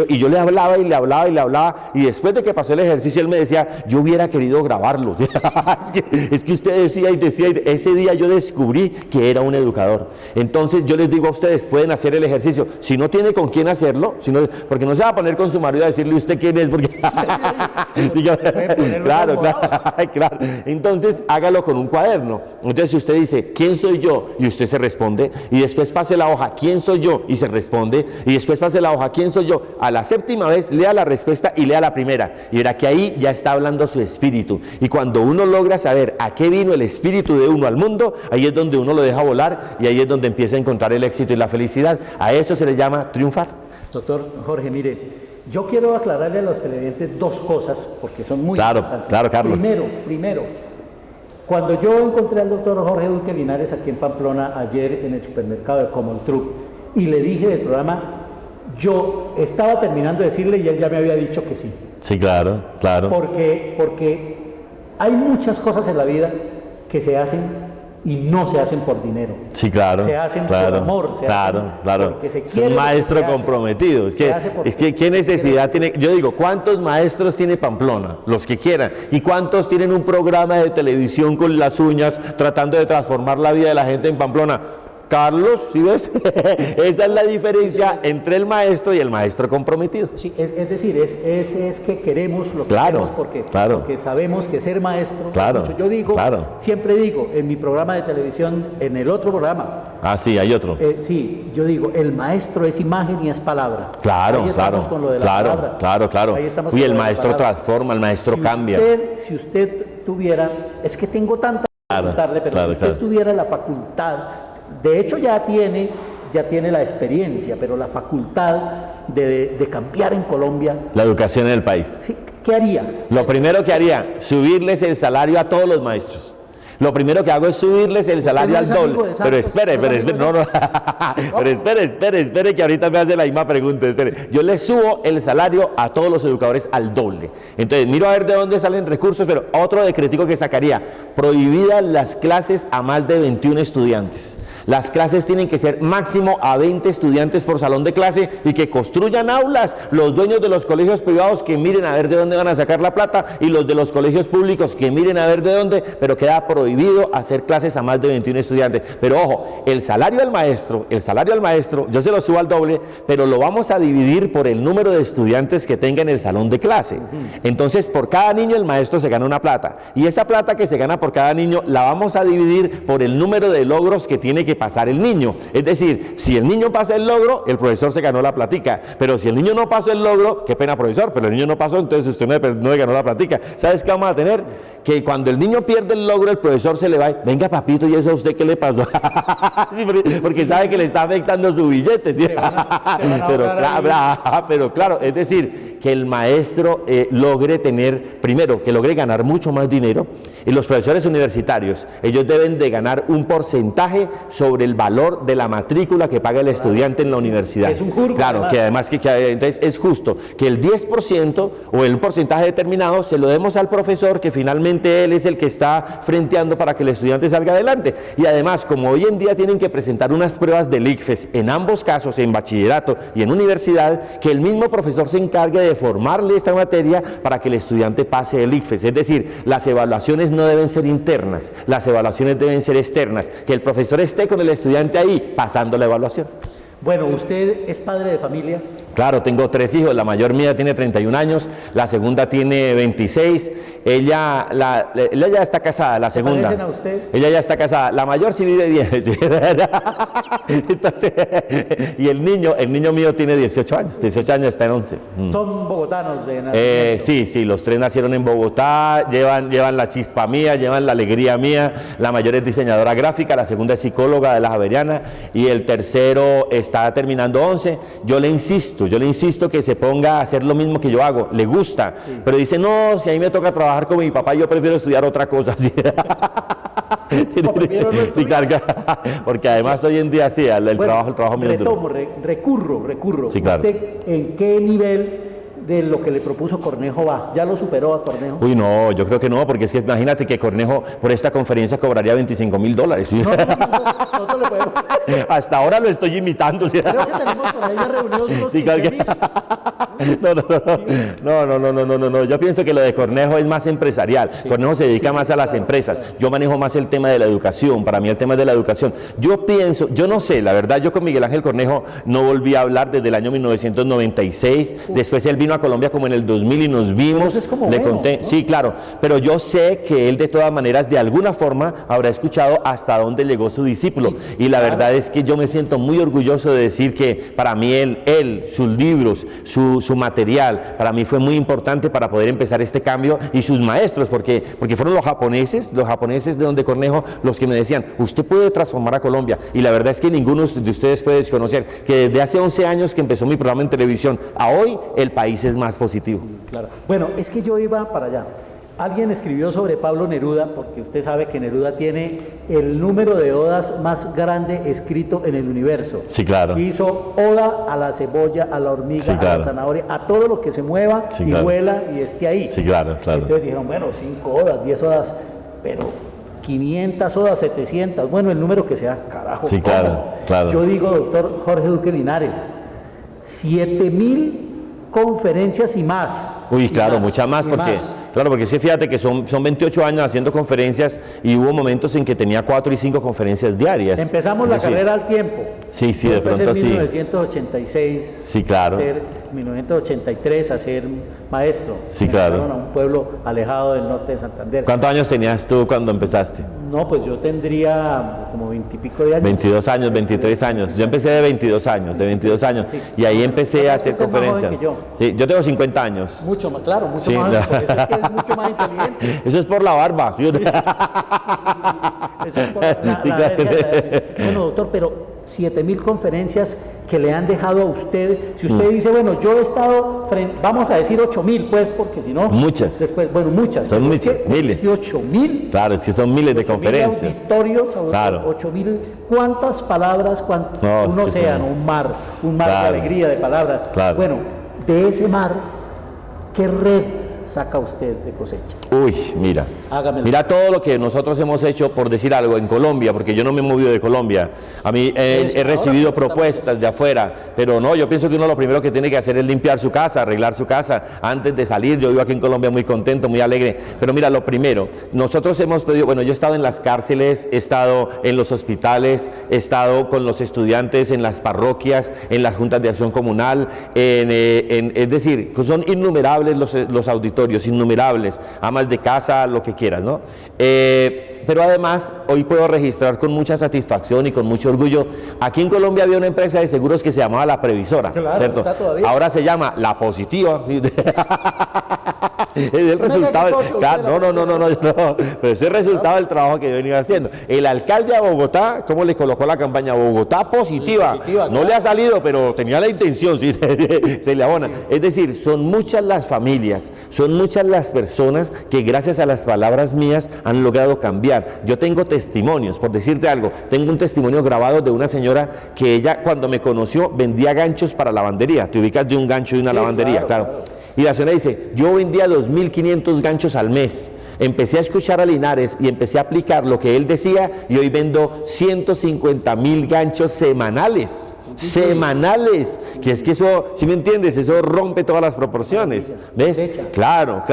y yo le hablaba y le hablaba, y después de que pasó el ejercicio él me decía, yo hubiera querido grabarlo. es que usted decía y ese día yo descubrí que era un educador. Entonces yo les digo a ustedes, pueden hacer el ejercicio, si no tiene con quién hacerlo, porque no se va a poner con su marido a decirle usted quién es, porque claro. Entonces hágalo con un cuaderno. Entonces si usted dice ¿quién soy yo? Y usted se responde, y después pase la hoja ¿quién soy yo? Y se responde, y después pase la hoja ¿quién soy yo? A la 7ª vez lea la respuesta y lea la primera, y verá que ahí ya está hablando su espíritu. Y cuando uno logra saber a qué vino el espíritu de uno al mundo, ahí es donde uno lo deja volar, y ahí es donde empieza a encontrar el éxito y la felicidad. A eso se le llama triunfar. Doctor Jorge, mire, yo quiero aclararle a los televidentes 2 cosas, porque son muy importantes. Claro, Carlos. Primero, cuando yo encontré al doctor Jorge Duque Linares aquí en Pamplona ayer en el supermercado de Common Truck, y le dije del programa, yo estaba terminando de decirle y él ya me había dicho que sí. Sí, claro. Porque hay muchas cosas en la vida que se hacen y no se hacen por dinero. Sí, claro. Se hacen por amor. Claro. Porque se quiere. Es un maestro comprometido. Es que ¿qué necesidad tiene? Yo digo, ¿cuántos maestros tiene Pamplona? Los que quieran. ¿Y cuántos tienen un programa de televisión con las uñas tratando de transformar la vida de la gente en Pamplona? Carlos, ¿sí ves? Esa es la diferencia entre el maestro y el maestro comprometido. Sí, es decir, es que queremos lo que queremos porque sabemos que ser maestro, yo digo, siempre digo, en mi programa de televisión, en el otro programa. Ah, sí, hay otro. Sí, yo digo, el maestro es imagen y es palabra. Claro, ahí estamos con lo de la palabra. Claro. Ahí estamos y el maestro transforma, el maestro cambia. Si usted tuviera, es que tengo tanta preguntarle, pero si usted tuviera la facultad, de hecho ya tiene la experiencia, pero la facultad de cambiar en Colombia la educación en el país. Sí, ¿qué haría? Lo primero que haría, subirles el salario a todos los maestros. Lo primero que hago es subirles el salario al doble. Pero espere, que ahorita me hace la misma pregunta. Yo les subo el salario a todos los educadores al doble. Entonces, miro a ver de dónde salen recursos, pero otro decretico que sacaría, prohibidas las clases a más de 21 estudiantes. Las clases tienen que ser máximo a 20 estudiantes por salón de clase y que construyan aulas. Los dueños de los colegios privados que miren a ver de dónde van a sacar la plata y los de los colegios públicos que miren a ver de dónde, pero queda prohibido hacer clases a más de 21 estudiantes. Pero ojo, el salario al maestro, yo se lo subo al doble, pero lo vamos a dividir por el número de estudiantes que tenga en el salón de clase. Entonces, por cada niño el maestro se gana una plata y esa plata que se gana por cada niño la vamos a dividir por el número de logros que tiene que pasar el niño. Es decir, si el niño pasa el logro, el profesor se ganó la platica, pero si el niño no pasó el logro, qué pena profesor, pero el niño no pasó, entonces usted no le ganó la platica. ¿Sabes qué vamos a tener? Que cuando el niño pierde el logro, el profesor profesor se le va, venga papito, ¿y eso a usted qué le pasó? Sí, porque sabe que le está afectando su billete, ¿sí? Pero claro, es decir, que el maestro logre tener, primero, que logre ganar mucho más dinero, y los profesores universitarios, ellos deben de ganar un porcentaje sobre el valor de la matrícula que paga el estudiante en la universidad. Es un juro. Claro, que además entonces es justo que el 10% o el porcentaje determinado se lo demos al profesor, que finalmente él es el que está frenteando para que el estudiante salga adelante. Y además, como hoy en día tienen que presentar unas pruebas del ICFES, en ambos casos, en bachillerato y en universidad, que el mismo profesor se encargue de formarle esta materia para que el estudiante pase el ICFES. Es decir, las evaluaciones no deben ser internas, las evaluaciones deben ser externas, que el profesor esté con el estudiante ahí pasando la evaluación. Bueno, ¿usted es padre de familia? Claro, tengo 3 hijos, la mayor mía tiene 31 años, la segunda tiene 26, ella ya está casada, la segunda. ¿Se parecen a usted? Ella ya está casada, la mayor sí vive bien. Entonces, y el niño mío tiene 18 años, 18 años, está en 11. ¿Son bogotanos de nacimiento? Sí, los 3 nacieron en Bogotá, llevan la chispa mía, llevan la alegría mía, la mayor es diseñadora gráfica, la segunda es psicóloga de la Javeriana y el tercero está terminando 11, yo le insisto que se ponga a hacer lo mismo que yo hago, le gusta, sí. Pero dice, no, si a mí me toca trabajar con mi papá, yo prefiero estudiar otra cosa. ¿Sí? No, porque además hoy en día sí, el trabajo mío recurro. Sí, claro. ¿Usted en qué nivel de lo que le propuso Cornejo va? ¿Ya lo superó a Cornejo? Uy, no, yo creo que no, porque es que imagínate que Cornejo por esta conferencia cobraría $25,000. ¿Sí? No le podemos. Hasta ahora lo estoy imitando. ¿Sí? Creo que tenemos por ahí ya reunidos unos 15,000. No, yo pienso que lo de Cornejo es más empresarial. Sí. Cornejo se dedica más a las empresas. Claro. Yo manejo más el tema de la educación. Para mí el tema es de la educación. Yo no sé, la verdad, yo con Miguel Ángel Cornejo no volví a hablar desde el año 1996. Después él vino a Colombia como en el 2000 y nos vimos. Es como le conté, ¿no? Sí, claro. Pero yo sé que él de todas maneras, de alguna forma, habrá escuchado hasta dónde llegó su discípulo. Sí, y la verdad es que yo me siento muy orgulloso de decir que para mí él sus libros, su material, para mí fue muy importante para poder empezar este cambio, y sus maestros, porque fueron los japoneses de donde Cornejo, los que me decían, usted puede transformar a Colombia, y la verdad es que ninguno de ustedes puede desconocer que desde hace 11 años que empezó mi programa en televisión, a hoy el país es más positivo. Sí, claro. Bueno, es que yo iba para allá. Alguien escribió sobre Pablo Neruda, porque usted sabe que Neruda tiene el número de odas más grande escrito en el universo. Sí, claro. Hizo oda a la cebolla, a la hormiga, sí, claro, a la zanahoria, a todo lo que se mueva, sí, y claro, vuela y esté ahí. Sí, claro. Entonces dijeron, bueno, 5 odas, 10 odas, pero 500 odas, 700, bueno, el número que sea, carajo. Sí, claro. Yo digo, doctor Jorge Duque Linares, 7.000 conferencias y más. Uy, claro, muchas más, porque sí, fíjate que son 28 años haciendo conferencias, y hubo momentos en que tenía 4 y 5 conferencias diarias. Empezamos la carrera al tiempo. Sí, de pronto sí. En 1986, sí, claro. 1983 a ser maestro. Sí, claro. A un pueblo alejado del norte de Santander. ¿Cuántos años tenías tú cuando empezaste? No, pues yo tendría como 20 y pico de años. 22 años, 23 años. Yo empecé de 22 años, sí. Y ahí empecé a hacer conferencias. Sí, yo tengo 50 años. Mucho más, claro, mucho más. Por eso es que es mucho más inteligente. Eso es por la barba. ¿Sí? Eso es por la Bueno, doctor, pero 7.000 conferencias que le han dejado a usted. Si usted dice, bueno, yo he estado, vamos a decir 8.000, pues, porque si no... Muchas. Después, bueno, muchas. Son muchas, miles. Es que 8.000. Claro, es que son miles de conferencias. Auditorios, claro. 8.000. ¿Cuántas palabras? Un océano, un mar claro, de alegría, de palabras. Claro. Bueno, de ese mar, ¿qué red saca usted de cosecha? Uy, mira todo lo que nosotros hemos hecho, por decir algo, en Colombia, porque yo no me he movido de Colombia. A mí he recibido propuestas de afuera, pero no, yo pienso que uno lo primero que tiene que hacer es limpiar su casa, arreglar su casa antes de salir. Yo vivo aquí en Colombia muy contento, muy alegre, pero mira, lo primero, nosotros hemos pedido, bueno, yo he estado en las cárceles, he estado en los hospitales, he estado con los estudiantes en las parroquias, en las juntas de acción comunal, es decir, son innumerables los auditorios, innumerables, amas de casa, lo que quieras, ¿no? Pero además, hoy puedo registrar con mucha satisfacción y con mucho orgullo, aquí en Colombia había una empresa de seguros que se llamaba La Previsora, claro, ¿cierto? Está todavía. Ahora se llama La Positiva. Es el resultado. No, pero ese es el resultado del trabajo que yo venía haciendo. El alcalde de Bogotá, ¿cómo le colocó la campaña? Bogotá positiva. No le ha salido, pero tenía la intención, ¿sí? Se le abona. Es decir, son muchas las familias, son muchas las personas que gracias a las palabras mías han logrado cambiar. Yo tengo testimonios, por decirte algo, tengo un testimonio grabado de una señora que ella cuando me conoció vendía ganchos para lavandería. Te ubicas de un gancho de una lavandería, claro. Y la señora dice, yo vendía 2.500 ganchos al mes. Empecé a escuchar a Linares y empecé a aplicar lo que él decía y hoy vendo 150.000 ganchos semanales. Semanales, que es que eso, ¿sí me entiendes? Eso rompe todas las proporciones, ¿ves? Claro.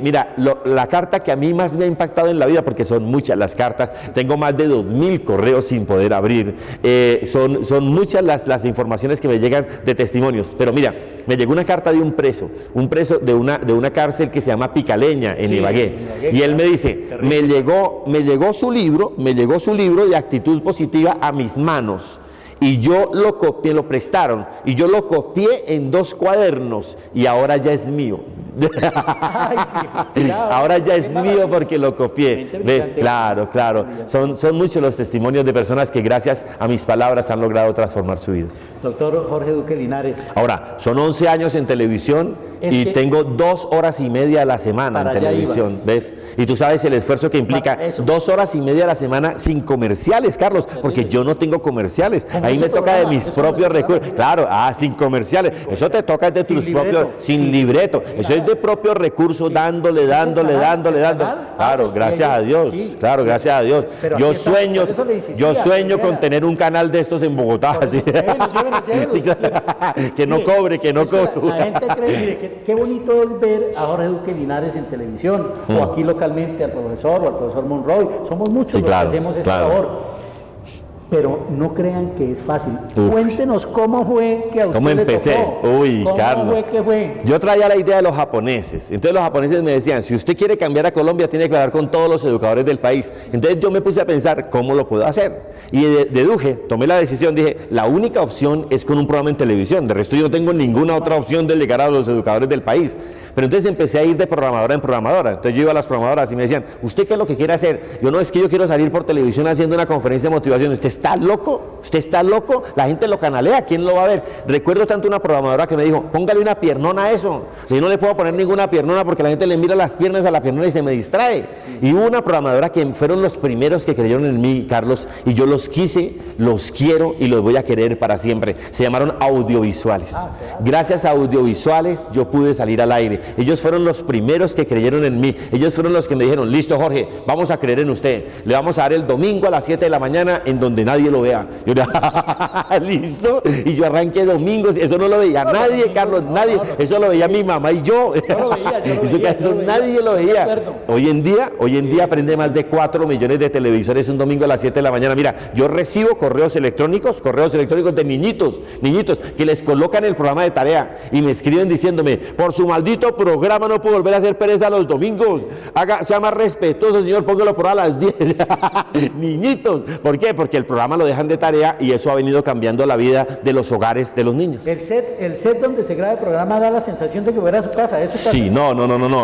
Mira, la carta que a mí más me ha impactado en la vida, porque son muchas las cartas, tengo más de 2.000 correos sin poder abrir, son muchas las informaciones que me llegan de testimonios, pero mira, me llegó una carta de un preso de una cárcel que se llama Picaleña, en Ibagué, y él me dice, me llegó su libro de actitud positiva a mis manos. Y yo lo copié, lo prestaron, y yo lo copié en 2 cuadernos, y ahora ya es mío. Ahora ya es mío porque lo copié. ¿Ves? Claro. Son muchos los testimonios de personas que gracias a mis palabras han logrado transformar su vida. Doctor Jorge Duque Linares. Ahora, son 11 años en televisión y tengo 2 horas y media a la semana en televisión. ¿Ves? Y tú sabes el esfuerzo que implica 2 horas y media a la semana sin comerciales, Carlos, porque yo no tengo comerciales. Ahí me toca de mis propios recursos. Claro, sin comerciales. Eso te toca de tus propios, sin libreto. Eso es de propios recursos, dándole. Claro, gracias a Dios. Claro, gracias a Dios. Yo sueño con tener un canal de estos en Bogotá. Que no cobre. La gente cree, mire, qué bonito es ver a Jorge Duque Linares en televisión, o aquí localmente al profesor Monroy. Somos muchos los que hacemos esa labor. Pero no crean que es fácil. Cuéntenos cómo fue que a usted le tocó. Carlos. Yo traía la idea de los japoneses. Entonces los japoneses me decían, si usted quiere cambiar a Colombia, tiene que hablar con todos los educadores del país. Entonces yo me puse a pensar, ¿cómo lo puedo hacer? Y deduje, tomé la decisión, dije, la única opción es con un programa en televisión. De resto yo no tengo ninguna otra opción de llegar a los educadores del país. Pero entonces empecé a ir de programadora en programadora. Entonces yo iba a las programadoras y me decían, ¿usted qué es lo que quiere hacer? Yo, no, es que yo quiero salir por televisión haciendo una conferencia de motivación. ¿Usted está loco? ¿Usted está loco? La gente lo canalea, ¿quién lo va a ver? Recuerdo tanto una programadora que me dijo, póngale una piernona a eso. Yo no le puedo poner ninguna piernona porque la gente le mira las piernas a la piernona y se me distrae. Y hubo una programadora que fueron los primeros que creyeron en mí, Carlos, y yo los quise, los quiero y los voy a querer para siempre. Se llamaron Audiovisuales. Gracias a Audiovisuales yo pude salir al aire. Ellos fueron los primeros que creyeron en mí. Ellos fueron los que me dijeron, listo Jorge, vamos a creer en usted. Le vamos a dar el domingo a las 7 de la mañana en donde nadie lo vea. Yo listo. Y yo arranqué domingos. Eso no lo veía nadie, Carlos, nadie. Eso lo veía mi mamá y yo. Eso nadie lo veía. Hoy en día prende más de 4 millones de televisores un domingo a las 7 de la mañana. Mira, yo recibo correos electrónicos de niñitos que les colocan el programa de tarea y me escriben diciéndome, por su maldito programa no puedo volver a hacer pereza los domingos, sea más respetuoso señor, póngalo por a las 10. Niñitos, ¿por qué? Porque el programa lo dejan de tarea y eso ha venido cambiando la vida de los hogares de los niños. El set donde se graba el programa da la sensación de que fuera a su casa. ¿Eso sí, no,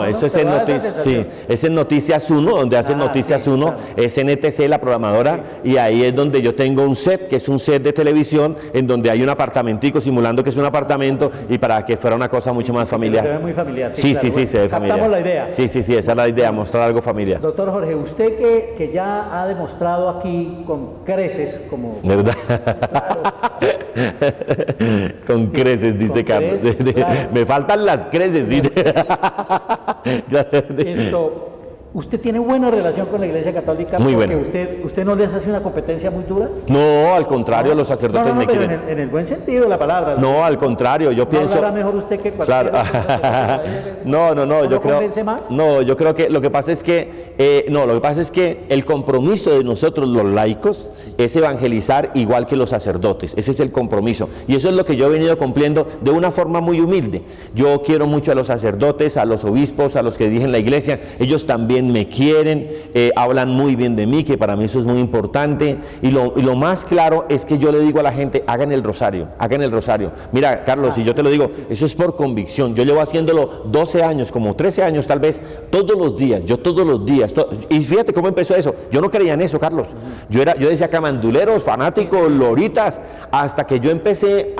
eso es en Noticias 1, donde hacen Noticias 1, claro. Es NTC la programadora, y ahí es donde yo tengo un set, que es un set de televisión, en donde hay un apartamentico simulando que es un apartamento, y para que fuera una cosa mucho más familiar. Se ve muy familiar. Sí, se ve familiar. Captamos la idea. Sí, esa es la idea, mostrar algo familiar. Doctor Jorge, usted que ya ha demostrado aquí con creces, como... ¿Verdad? Claro. Con creces, dice Carlos. Claro. Me faltan las creces, dice. ¿Usted tiene buena relación con la Iglesia Católica? Muy porque buena. ¿Usted no les hace una competencia muy dura? No, al contrario, los sacerdotes me pero quieren. En el buen sentido de la palabra. No, al contrario, yo pienso... ¿Hablará mejor usted que cualquier Claro. No, yo creo... ¿Convence más? No, yo creo que lo que pasa es que... el compromiso de nosotros los laicos es evangelizar igual que los sacerdotes. Ese es el compromiso. Y eso es lo que yo he venido cumpliendo de una forma muy humilde. Yo quiero mucho a los sacerdotes, a los obispos, a los que dirigen la iglesia. Ellos también siguen, me quieren, hablan muy bien de mí, que para mí eso es muy importante. Y lo más claro es que yo le digo a la gente, hagan el rosario, hagan el rosario. Mira, Carlos, y yo te lo digo, eso es por convicción. Yo llevo haciéndolo 12 años, como 13 años tal vez, todos los días, y fíjate cómo empezó eso. Yo no creía en eso, Carlos. Yo decía camanduleros, fanáticos, loritas, hasta que yo empecé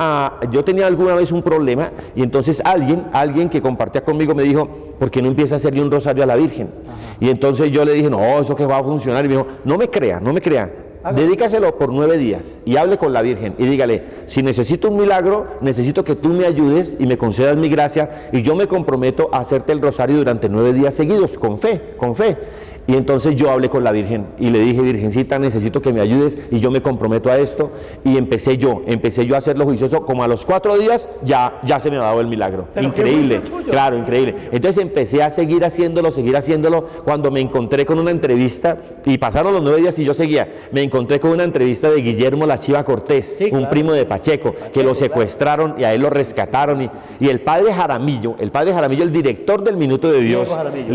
yo tenía alguna vez un problema, y entonces alguien que compartía conmigo me dijo, ¿por qué no empieza a hacerle un rosario a la Virgen? Y entonces yo le dije, no, eso que va a funcionar. Y me dijo, no me crea, dedícaselo por 9 días y hable con la Virgen y dígale, si necesito un milagro, necesito que tú me ayudes y me concedas mi gracia, y yo me comprometo a hacerte el rosario durante 9 días seguidos, con fe. Y entonces yo hablé con la Virgen y le dije, Virgencita, necesito que me ayudes y yo me comprometo a esto. Y empecé yo a hacerlo juicioso. Como a los 4 días ya se me ha dado el milagro. Pero increíble, claro, increíble. Entonces empecé a seguir haciéndolo. Cuando me encontré con una entrevista, y pasaron los 9 días y yo seguía, me encontré con una entrevista de Guillermo La Chiva Cortés, sí, un primo de Pacheco, que lo secuestraron y a él lo rescataron. Y el padre Jaramillo, el director del Minuto de Dios,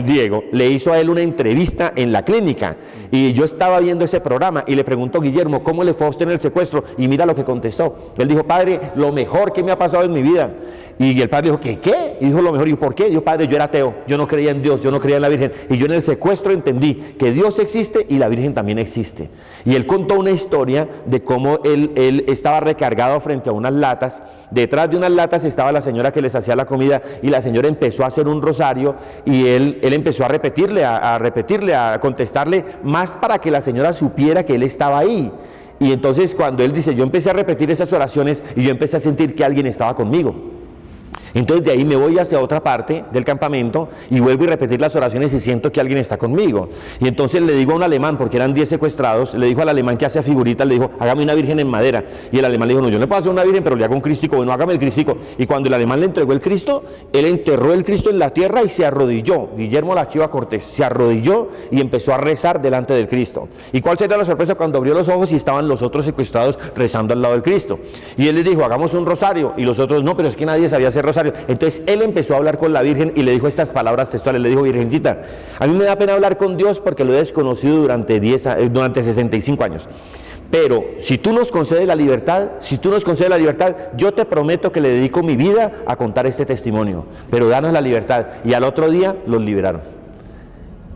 Diego, le hizo a él una entrevista en la clínica, y yo estaba viendo ese programa y le preguntó, Guillermo, ¿cómo le fue a usted en el secuestro? Y mira lo que contestó. Él dijo, padre, lo mejor que me ha pasado en mi vida. Y el padre dijo, ¿qué? Y dijo, lo mejor. Y dijo, ¿por qué? Dijo, padre, yo era ateo, yo no creía en Dios, yo no creía en la Virgen, y yo en el secuestro entendí que Dios existe y la Virgen también existe. Y él contó una historia de cómo él estaba recargado frente a unas latas. Detrás de unas latas estaba la señora que les hacía la comida, y la señora empezó a hacer un rosario, y él empezó a repetirle, a contestarle más para que la señora supiera que él estaba ahí. Y entonces cuando él dice, yo empecé a repetir esas oraciones y yo empecé a sentir que alguien estaba conmigo. Entonces de ahí me voy hacia otra parte del campamento y vuelvo a repetir las oraciones y siento que alguien está conmigo. Y entonces le digo a un alemán, porque eran 10 secuestrados, le dijo al alemán que hacía figuritas, le dijo, hágame una virgen en madera. Y el alemán le dijo, no, yo no le puedo hacer una virgen, pero le hago un cristico. Bueno, hágame el cristico. Y cuando el alemán le entregó el Cristo, él enterró el Cristo en la tierra y se arrodilló. Guillermo La Chiva Cortés se arrodilló y empezó a rezar delante del Cristo. ¿Y cuál sería la sorpresa cuando abrió los ojos y estaban los otros secuestrados rezando al lado del Cristo? Y él les dijo, hagamos un rosario. Y los otros, no, pero es que nadie sabía hacer rosario. Entonces él empezó a hablar con la Virgen y le dijo estas palabras textuales. Le dijo, Virgencita, a mí me da pena hablar con Dios porque lo he desconocido durante 65 años. Pero si tú nos concedes la libertad, yo te prometo que le dedico mi vida a contar este testimonio. Pero danos la libertad. Y al otro día los liberaron.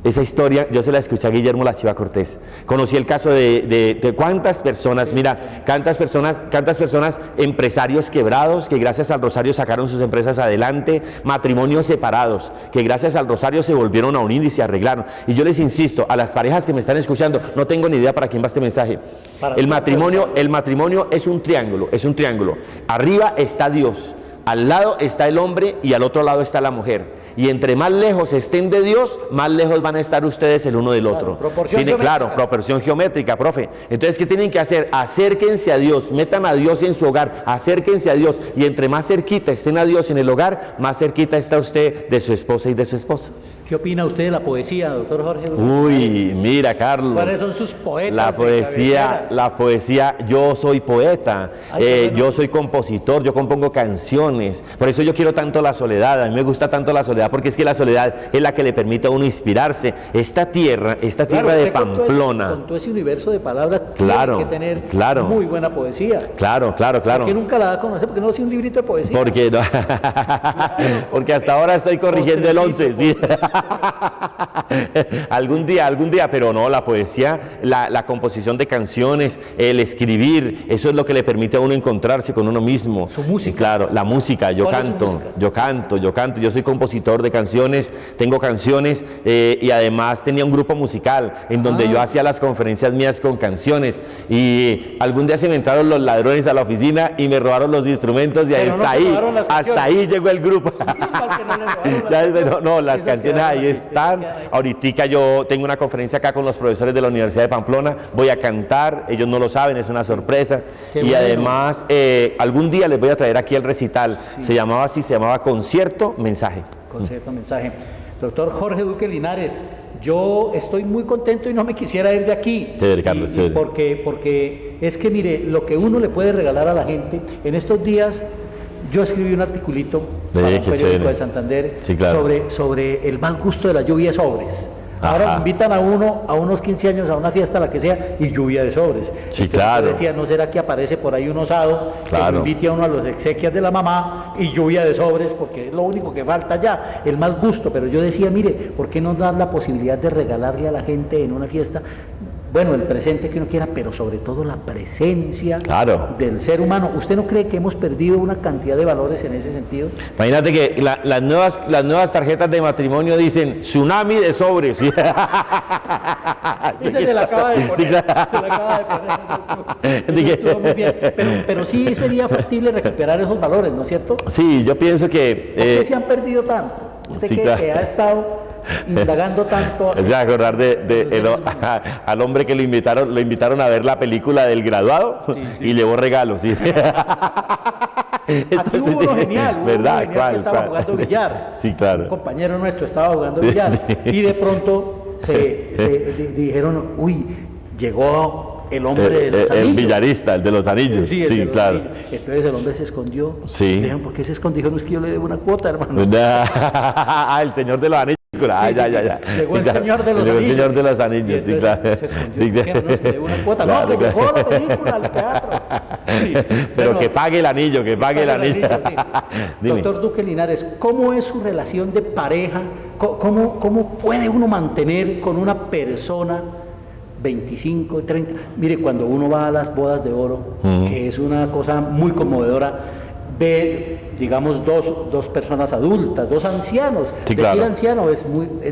Esa historia yo se la escuché a Guillermo La Chiva Cortés. Conocí el caso de cuántas personas, mira, cuántas personas, empresarios quebrados que gracias al rosario sacaron sus empresas adelante, matrimonios separados que gracias al rosario se volvieron a unir y se arreglaron. Y yo les insisto, a las parejas que me están escuchando, no tengo ni idea para quién va este mensaje. El matrimonio es un triángulo. Arriba está Dios, al lado está el hombre y al otro lado está la mujer. Y entre más lejos estén de Dios, más lejos van a estar ustedes el uno del otro. Claro, proporción geométrica, profe. Entonces, ¿qué tienen que hacer? Acérquense a Dios, metan a Dios en su hogar, acérquense a Dios. Y entre más cerquita estén a Dios en el hogar, más cerquita está usted de su esposa y de su esposo. ¿Qué opina usted de la poesía, doctor Jorge? Uy, mira, Carlos. ¿Cuáles son sus poetas? La poesía, yo soy poeta, yo soy compositor, yo compongo canciones. Por eso yo quiero tanto la soledad, a mí me gusta tanto la soledad, porque es que la soledad es la que le permite a uno inspirarse. Esta tierra de Pamplona. Con todo ese universo de palabras, tiene que tener muy buena poesía. Claro. ¿Por qué nunca la da a conocer? ¿Por qué no hace un librito de poesía? Porque hasta ahora estoy corrigiendo el 11, ¿sí? algún día, pero no, la poesía, la composición de canciones, el escribir, eso es lo que le permite a uno encontrarse con uno mismo. Su música. Claro, la música, yo canto, yo soy compositor de canciones, tengo canciones y además tenía un grupo musical en donde yo hacía las conferencias mías con canciones, y algún día se me entraron los ladrones a la oficina y me robaron los instrumentos, y hasta ahí llegó el grupo. Las canciones ahí están. Ahorita yo tengo una conferencia acá con los profesores de la Universidad de Pamplona, voy a cantar, ellos no lo saben, es una sorpresa. Además algún día les voy a traer aquí el recital, se llamaba Concierto Mensaje. Concierto Mensaje. Doctor Jorge Duque Linares, yo estoy muy contento y no me quisiera ir de aquí. Chévere, Carlos, chévere. Porque es que mire, lo que uno le puede regalar a la gente, en estos días yo escribí un articulito para un periódico de Santander, sí, claro, sobre el mal gusto de las lluvias sobres. Ahora invitan a uno a unos 15 años, a una fiesta, la que sea, y lluvia de sobres. Sí, entonces claro. yo decía, ¿no será que aparece por ahí un osado que lo invite a uno a los exequias de la mamá y lluvia de sobres? Porque es lo único que falta ya, el mal gusto. Pero yo decía, mire, ¿por qué no dar la posibilidad de regalarle a la gente en una fiesta, bueno, el presente que uno quiera, pero sobre todo la presencia del ser humano? ¿Usted no cree que hemos perdido una cantidad de valores en ese sentido? Imagínate que las nuevas tarjetas de matrimonio dicen tsunami de sobres. Y se la acaba de poner. Se la acaba de poner. Eso estuvo muy bien. Pero sí sería factible recuperar esos valores, ¿no es cierto? Sí, yo pienso que... ¿Por qué se han perdido tanto? Usted que ha estado indagando tanto. Es de acordar al hombre que lo invitaron a ver la película del graduado y llevó regalos. ¿Sí? Entonces, aquí hubo uno genial, ¿verdad? Que estaba jugando billar. Sí, claro. Un compañero nuestro estaba jugando billar y de pronto se dijeron, uy, llegó el hombre de los anillos. El billarista, el de los anillos. Sí, claro. Anillos. Entonces el hombre se escondió. Sí. Le dijeron, ¿por qué se escondió? Dijo, no, es que yo le debo una cuota, hermano. El señor de los anillos. Ya. Llegó el señor de los anillos. El señor de los anillos, sí, claro. Se escondió, ¿por qué no se le debo una cuota? Claro, no, llegó la película al teatro. Sí, pero que pague el anillo, que pague el anillo. Sí. Doctor Duque Linares, ¿cómo es su relación de pareja? ¿Cómo puede uno mantener con una persona 25, 30? Mire, cuando uno va a las bodas de oro, que es una cosa muy conmovedora, ve, digamos, dos personas adultas, dos ancianos. Sí, claro. Decir anciano es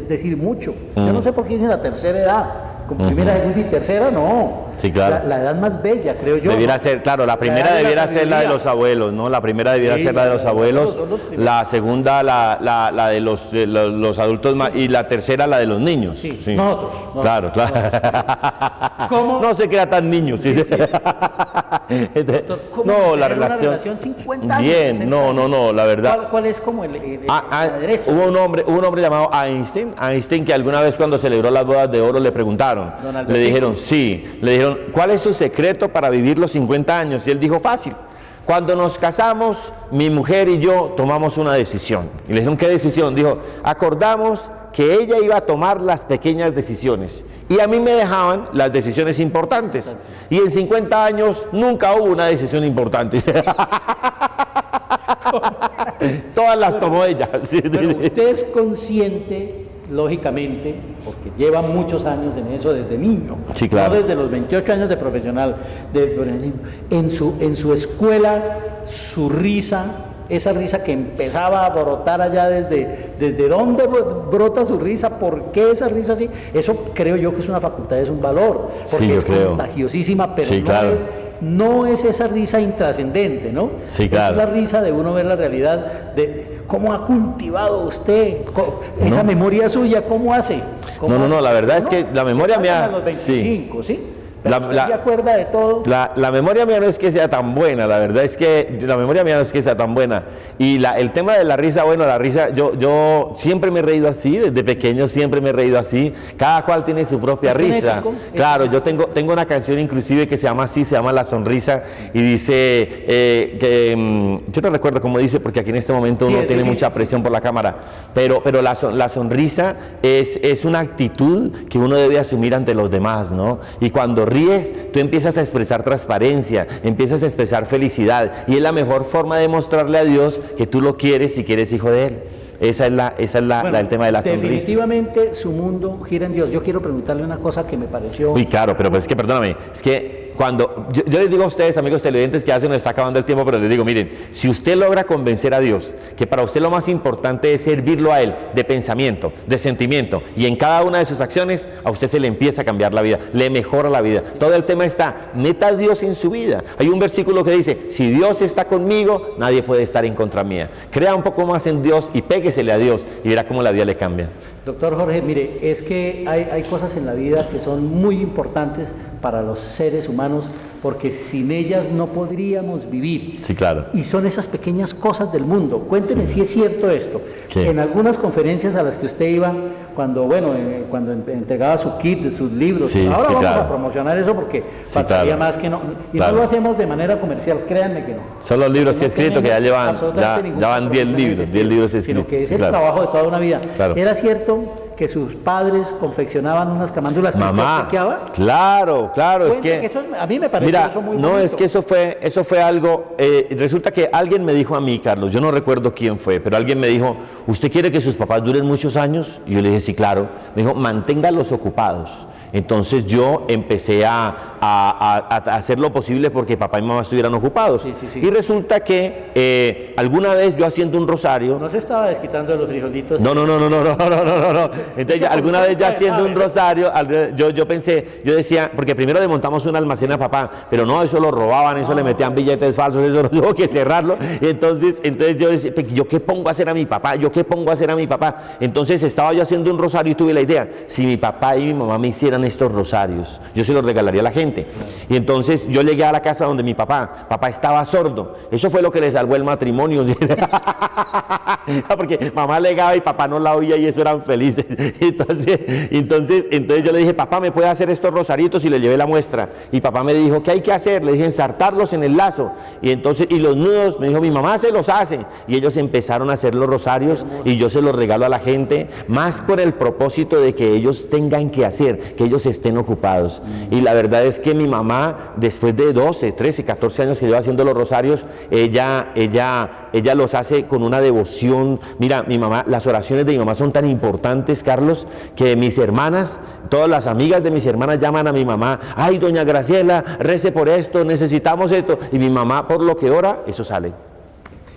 decir mucho. Yo no sé por qué dicen la tercera edad. Como primera, segunda y tercera, no. Sí, claro. La edad más bella, creo yo. Debiera ser, claro, la primera debiera ser la de los abuelos, ¿no? La primera debiera ser la de los abuelos, la segunda la de los adultos y la tercera la de los niños. Sí. Nosotros. Claro. ¿Cómo? No se queda tan niños. Sí. Doctor, no, la relación. Una relación 50 años. Bien, no, la verdad. ¿Cuál es como el aderezo? Hubo un hombre llamado Einstein, que alguna vez cuando celebró las bodas de oro le preguntaron, le dijeron, ¿cuál es su secreto para vivir los 50 años? Y él dijo, fácil. Cuando nos casamos, mi mujer y yo tomamos una decisión. Y le dijeron, ¿qué decisión? Dijo, acordamos que ella iba a tomar las pequeñas decisiones y a mí me dejaban las decisiones importantes. Y en 50 años nunca hubo una decisión importante. Todas las tomó ella. Pero usted es consciente, lógicamente, porque lleva muchos años en eso desde niño, sí, claro. No desde los 28 años de profesional, en su escuela, su risa, esa risa que empezaba a brotar allá desde dónde brota su risa, por qué esa risa así, eso creo yo que es una facultad, es un valor, porque es contagiosísima, pero sí, claro. No es esa risa intrascendente, ¿no? Sí, claro. Es la risa de uno ver la realidad de cómo ha cultivado usted esa memoria suya, ¿cómo hace? No, la verdad es que la memoria mía... A los 25, ¿sí? ¿Usted se acuerda de todo? La memoria mía no es que sea tan buena, la verdad es que la memoria mía no es que sea tan buena. Y el tema de la risa, bueno, la risa, yo siempre me he reído así, desde pequeño siempre me he reído así. Cada cual tiene su propia risa. Claro, yo tengo una canción inclusive que se llama así, se llama La Sonrisa, y dice, yo no recuerdo cómo dice, porque aquí en este momento uno tiene mucha presión por la cámara, pero la sonrisa es una actitud que uno debe asumir ante los demás, ¿no? Y cuando ríes, tú empiezas a expresar transparencia, empiezas a expresar felicidad, y es la mejor forma de mostrarle a Dios que tú lo quieres y que eres hijo de Él. Esa es el tema de la sonrisa. Definitivamente su mundo gira en Dios. Yo quiero preguntarle una cosa que me pareció... Uy, claro, pero es que perdóname, es que cuando yo les digo a ustedes, amigos televidentes, que ya se nos está acabando el tiempo, pero les digo, miren, si usted logra convencer a Dios que para usted lo más importante es servirlo a Él de pensamiento, de sentimiento, y en cada una de sus acciones a usted se le empieza a cambiar la vida, le mejora la vida. Todo el tema está, meta a Dios en su vida. Hay un versículo que dice, si Dios está conmigo, nadie puede estar en contra mía. Crea un poco más en Dios y péguesele a Dios y verá cómo la vida le cambia. Doctor Jorge, mire, es que hay cosas en la vida que son muy importantes para los seres humanos, porque sin ellas no podríamos vivir. Sí, claro. Y son esas pequeñas cosas del mundo. Cuénteme si es cierto esto. Sí. En algunas conferencias a las que usted iba, cuando entregaba su kit de sus libros, ahora vamos a promocionar eso porque faltaría más que no. Y no lo hacemos de manera comercial, créanme que no. Son los libros que he escrito que ya van 10 libros, 10 libros escritos. Sino que es el trabajo de toda una vida. Claro. Era cierto que sus padres confeccionaban unas camándulas que usted obsequiaba? Claro, es que eso a mí me pareció eso muy bonito. No, es que eso fue algo, resulta que alguien me dijo a mí, Carlos, yo no recuerdo quién fue, pero alguien me dijo, ¿usted quiere que sus papás duren muchos años? Y yo le dije, sí, claro. Me dijo, manténgalos ocupados. Entonces yo empecé a hacer lo posible porque papá y mamá estuvieran ocupados. Sí. Y resulta que alguna vez yo haciendo un rosario... ¿No se estaba desquitando de los frijolitos? No. Entonces alguna vez ya haciendo un rosario, yo pensé, yo decía, porque primero le montamos un almacén a papá, pero no, eso lo robaban, eso le metían billetes falsos, eso no tuvo que cerrarlo. Y entonces yo decía, ¿yo qué pongo a hacer a mi papá? Entonces estaba yo haciendo un rosario y tuve la idea, si mi papá y mi mamá me hicieran estos rosarios, yo se los regalaría a la gente. Y entonces yo llegué a la casa donde mi papá estaba sordo. Eso fue lo que le salvó el matrimonio. Porque mamá legaba y papá no la oía y eso eran felices. Entonces yo le dije, papá, ¿me puede hacer estos rosaritos? Y le llevé la muestra. Y papá me dijo, ¿qué hay que hacer? Le dije, ensartarlos en el lazo. Y los nudos, me dijo, mi mamá se los hace. Y ellos empezaron a hacer los rosarios y yo se los regalo a la gente, más por el propósito de que ellos tengan que hacer, que ellos estén ocupados. Y la verdad es que mi mamá, después de 12, 13, 14 años que lleva haciendo los rosarios, ella los hace con una devoción. Mira, mi mamá, las oraciones de mi mamá son tan importantes, Carlos, que mis hermanas, todas las amigas de mis hermanas llaman a mi mamá, ay, doña Graciela, rece por esto, necesitamos esto, y mi mamá por lo que ora, eso sale.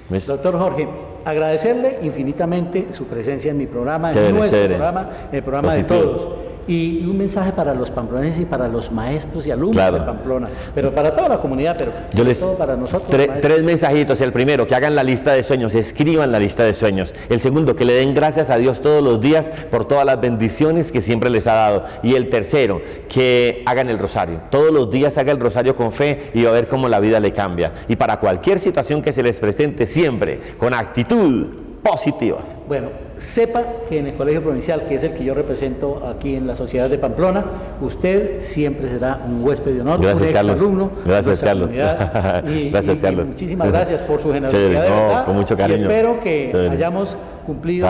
¿Ves? Doctor Jorge, agradecerle infinitamente su presencia en mi programa, en nuestro programa, el programa de todos. Y un mensaje para los pamploneses y para los maestros y alumnos de Pamplona, pero para toda la comunidad, pero sobre todo para nosotros. Tres mensajitos. El primero, que hagan la lista de sueños, escriban la lista de sueños. El segundo, que le den gracias a Dios todos los días por todas las bendiciones que siempre les ha dado. Y el tercero, que hagan el rosario. Todos los días haga el rosario con fe y va a ver cómo la vida le cambia. Y para cualquier situación que se les presente, siempre con actitud positiva. Bueno, sepa que en el Colegio Provincial, que es el que yo represento aquí en la sociedad de Pamplona, usted siempre será un huésped de honor, gracias, un exalumno. Gracias, Carlos. Gracias, Carlos. Muchísimas gracias por su generosidad, de verdad. Con mucho cariño. Y espero que hayamos cumplido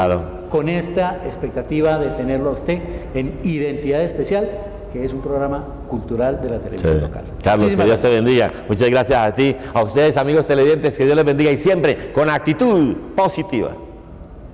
con esta expectativa de tenerlo a usted en Identidad Especial, que es un programa cultural de la televisión local. Carlos, que Dios te bendiga. Muchas gracias a ti, a ustedes, amigos televidentes, que Dios les bendiga y siempre con actitud positiva.